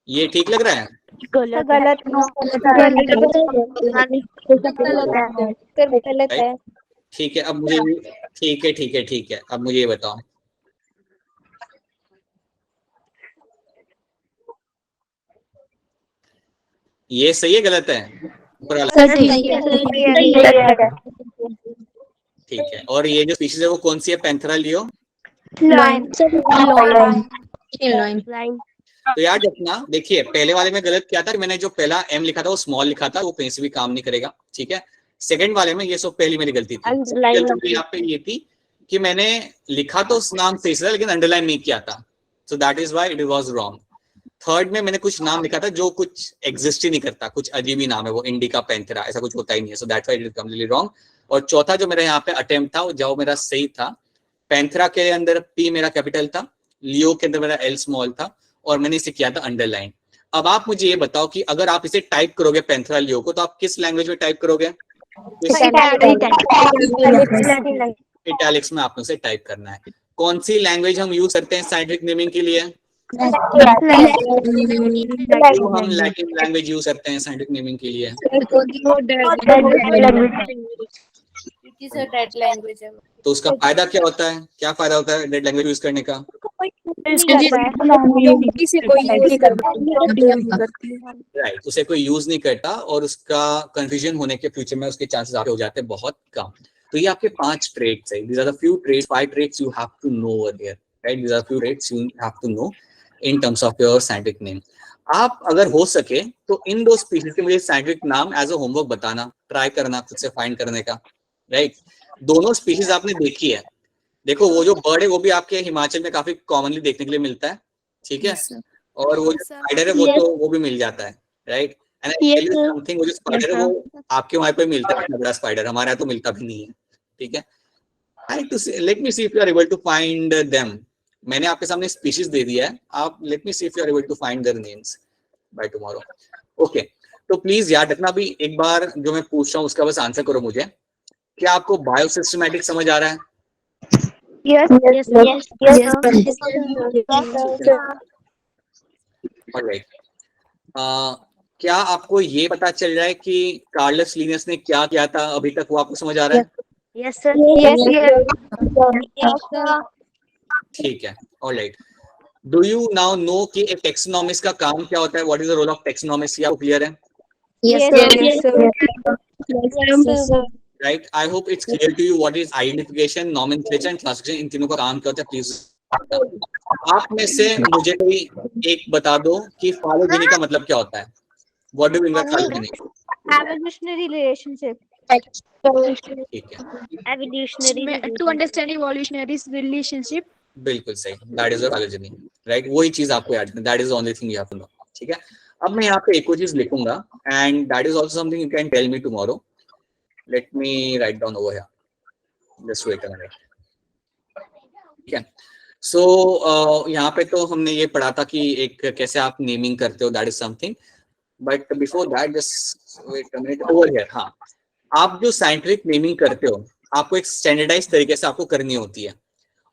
ये ठीक लग रहा है? गलत है। ठीक है, अब मुझे ठीक है ठीक है ठीक है, अब मुझे ये बताओ ये सही है गलत है? ऊपर वाला ठीक है। और ये जो स्पीशीज है वो कौन सी है? Panthera leo. तो याद रखना, देखिए पहले वाले में गलत क्या था, मैंने जो पहला एम लिखा था वो स्मॉल लिखा था, वो कहीं से भी काम नहीं करेगा, ठीक है। सेकंड वाले में ये सब पहली मेरी गलती थी, यहाँ पे ये थी कि मैंने लिखा तो उस नाम से था लेकिन अंडरलाइन नहीं किया था, सो that is why it was wrong. Third में मैंने कुछ नाम लिखा था जो कुछ एग्जिस्ट ही नहीं करता, कुछ अजीब ही नाम है वो, इंडिका पैंथेरा ऐसा कुछ होता ही नहीं है, so that's why it is completely wrong. और चौथा जो मेरा यहाँ पे अटेम्प्ट था जो मेरा सही था, पैंथेरा के अंदर P मेरा कैपिटल था, लियो के अंदर मेरा L स्मॉल था और मैंने इसे किया था अंडरलाइन। अब आप मुझे ये बताओ कि अगर आप इसे टाइप करोगे पैंथेरा लियो को, तो आप किस लैंग्वेज में टाइप करोगे? इटैलिक्स में आपने उसे टाइप करना है। कौन सी लैंग्वेज हम यूज करते हैं साइंटिफिक नेमिंग के लिए? हम लैटिन लैंग्वेज यूज करते हैं साइंटिफिक नेमिंग के लिए। डेड लैंग्वेज है। तो उसका फायदा क्या होता है? क्या फायदा होता है डेड लैंग्वेज यूज करने का? राइट, उसे कोई यूज नहीं करता और उसका कंफ्यूजन होने के फ्यूचर में उसके चांसेस आगे हो जाते हैं बहुत कम। तो ये आपके 5 ट्रेड्स है, these are the few traits, 5 traits you have to know over there, right? These are few traits you have to know in terms of your scientific name. आप अगर हो सके तो इन 2 स्पीशीज के मुझे साइंटिफिक नाम एज अ होमवर्क बताना, try करना खुद से फाइंड करने का, राइट? दोनों स्पीशीज आपने देखी है, देखो वो जो बर्ड है वो भी आपके हिमाचल में काफी कॉमनली देखने के लिए मिलता है, ठीक है, और वो जो स्पाइडर है वो भी मिल जाता है, right. And I tell you something, वो जो स्पाइडर है वो आपके वहां पे मिलता है, इतना बड़ा स्पाइडर, हमारे यहाँ तो मिलता भी नहीं है, ठीक है। Let me see if you are able to find them. मैंने आपके सामने स्पीशीज दे दिया है, आप let me see if you are able to find their names by tomorrow. Okay, तो प्लीज याद रखना भी, एक बार जो मैं पूछ रहा हूँ उसका बस आंसर करो मुझे। क्या आपको बायोसिस्टमैटिक समझ आ रहा है? Yes. Yes. Yes. Yes. Alright. क्या आपको ये पता चल रहा है कि कार्लस लिनियस ने क्या किया था अभी तक, वो आपको समझ आ रहा है? Yes, sir. Yes. ठीक है, alright. Do you now know कि एक टेक्सोनॉमिस्ट का काम क्या होता है? What is the role of taxonomist? क्या क्लियर है? Yes, sir. Right, I hope it's clear to you what is identification, nomenclature and classification, इन तीनों का काम क्या होता है, प्लीज आप में से मुझे कोई एक बता दो कि फाइलोजेनी का मतलब क्या होता है। What do mean by phylogeny? Evolutionary relationship. ठीक है, Evolutionary. To understand evolutionary relationship. बिल्कुल सही, दैट इज फाइलोजेनी, राइट। वही चीज आपको याद रखना, that is the only thing you have to know, ठीक है। अब मैं यहाँ पे एक और चीज लिखूंगा and that is also something you can tell me tomorrow. Let me write down over here, just wait a minute, ठीक है। सो यहाँ पे तो हमने ये पढ़ा था कि एक कैसे आप नेमिंग करते हो, that is something, but before that just wait a minute over here. हाँ, आप जो साइंटिफिक नेमिंग करते हो आपको एक स्टैंडर्डाइज तरीके से आपको करनी होती है,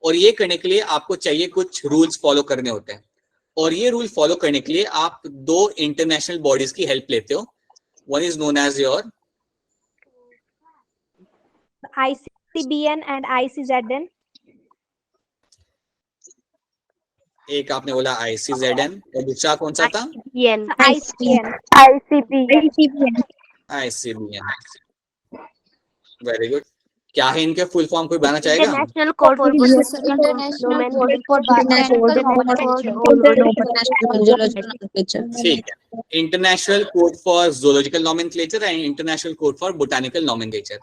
और ये करने के लिए आपको चाहिए कुछ रूल्स फॉलो करने होते हैं, और ये रूल फॉलो करने के लिए आप दो इंटरनेशनल बॉडीज की हेल्प लेते हो। One is known as your ICBN and ICZN. एक आपने बोला ICZN और दूसरा कौन सा था? ICBN. ICBN। Very good. क्या है इनके फुल फॉर्म, कोई बताना चाहेगा? International Code for International Code for Botanical Nomenclature. ठीक है, international code for zoological nomenclature and international code for botanical nomenclature.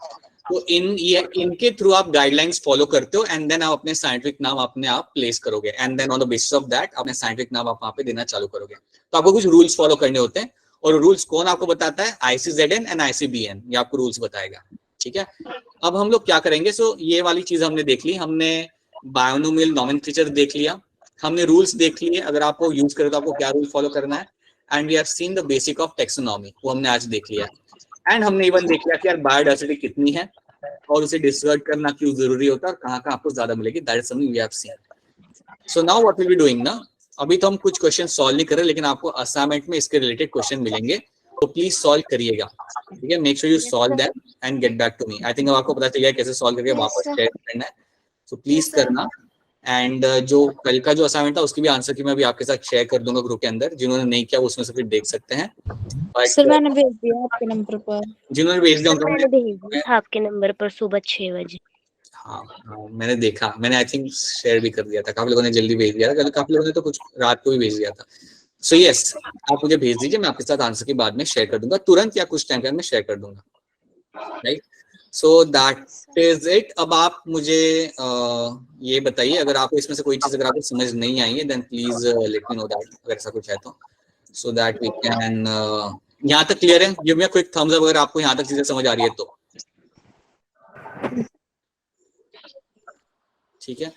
तो इनके थ्रू आप गाइडलाइंस फॉलो करते हो एंड देन आप अपने साइंटिफिक नाम अपने आप प्लेस करोगे, and then on the basis of that अपने साइंटिफिक नाम आप वहां पे देना चालू करोगे। तो आपको कुछ रूल्स फॉलो करने होते हैं, और रूल्स कौन आपको बताता है? ICZN एंड ICBN, ये आपको रूल्स बताएगा, ठीक है। अब हम लोग क्या करेंगे, सो ये वाली चीज हमने देख ली, हमने बायोनोमियल नॉमेनक्लेचर देख लिया, हमने रूल्स देख लिए, अगर आपको यूज करें तो आपको क्या रूल फॉलो करना है, and we have seen the basic of taxonomy, वो हमने आज देख लिया, एंड हमने इवन देख लिया कि यार बायोडाइवर्सिटी कितनी है और उसे डिस्कर्ड करना क्यों जरूरी होता है और कहाँ कहाँ आपको ज्यादा मिलेगी, that is something we have seen. So now what will be doing ना, अभी तो हम कुछ क्वेश्चन सॉल्व नहीं कर रहे, लेकिन आपको असाइनमेंट में इसके रिलेटेड क्वेश्चन मिलेंगे, तो प्लीज सॉल्व करिएगा, ठीक है। Make sure you solve that and get back to me. I think अब आपको पता चल गया कैसे सॉल्व करके वापस शेयर करना है, सो प्लीज करना। एंड जो कल का जो असाइनमेंट था उसकी भी आंसर की मैं भी आपके साथ शेयर कर दूंगा ग्रुप के अंदर, जिन्होंने नहीं किया उसमें से फिर देख सकते हैं। सर मैंने भेज दिया आपके नंबर पर। जिन्होंने भेज दिया मैंने भेज दिया आपके नंबर पर सुबह 6 बजे। हाँ, मैंने देखा, मैंने आई थिंक शेयर भी कर दिया था, काफी लोगों ने जल्दी भेज दिया था, काफी लोगों ने तो कुछ रात को भी भेज दिया था। सो यस, आप मुझे भेज दीजिए, मैं आपके साथ आंसर के बाद में शेयर कर दूंगा, तुरंत या कुछ टाइम के बाद में शेयर कर दूंगा, right. So that is it. अब आप मुझे ये बताइए, अगर आपको इसमें से कोई चीज अगर आपको समझ नहीं आई है, then please let me know that, अगर ऐसा कुछ है तो, सो दैट वी कैन। यहाँ तक क्लियर है? Give me a quick thumbs up अगर आपको यहाँ तक चीजें समझ आ रही है तो, ठीक है।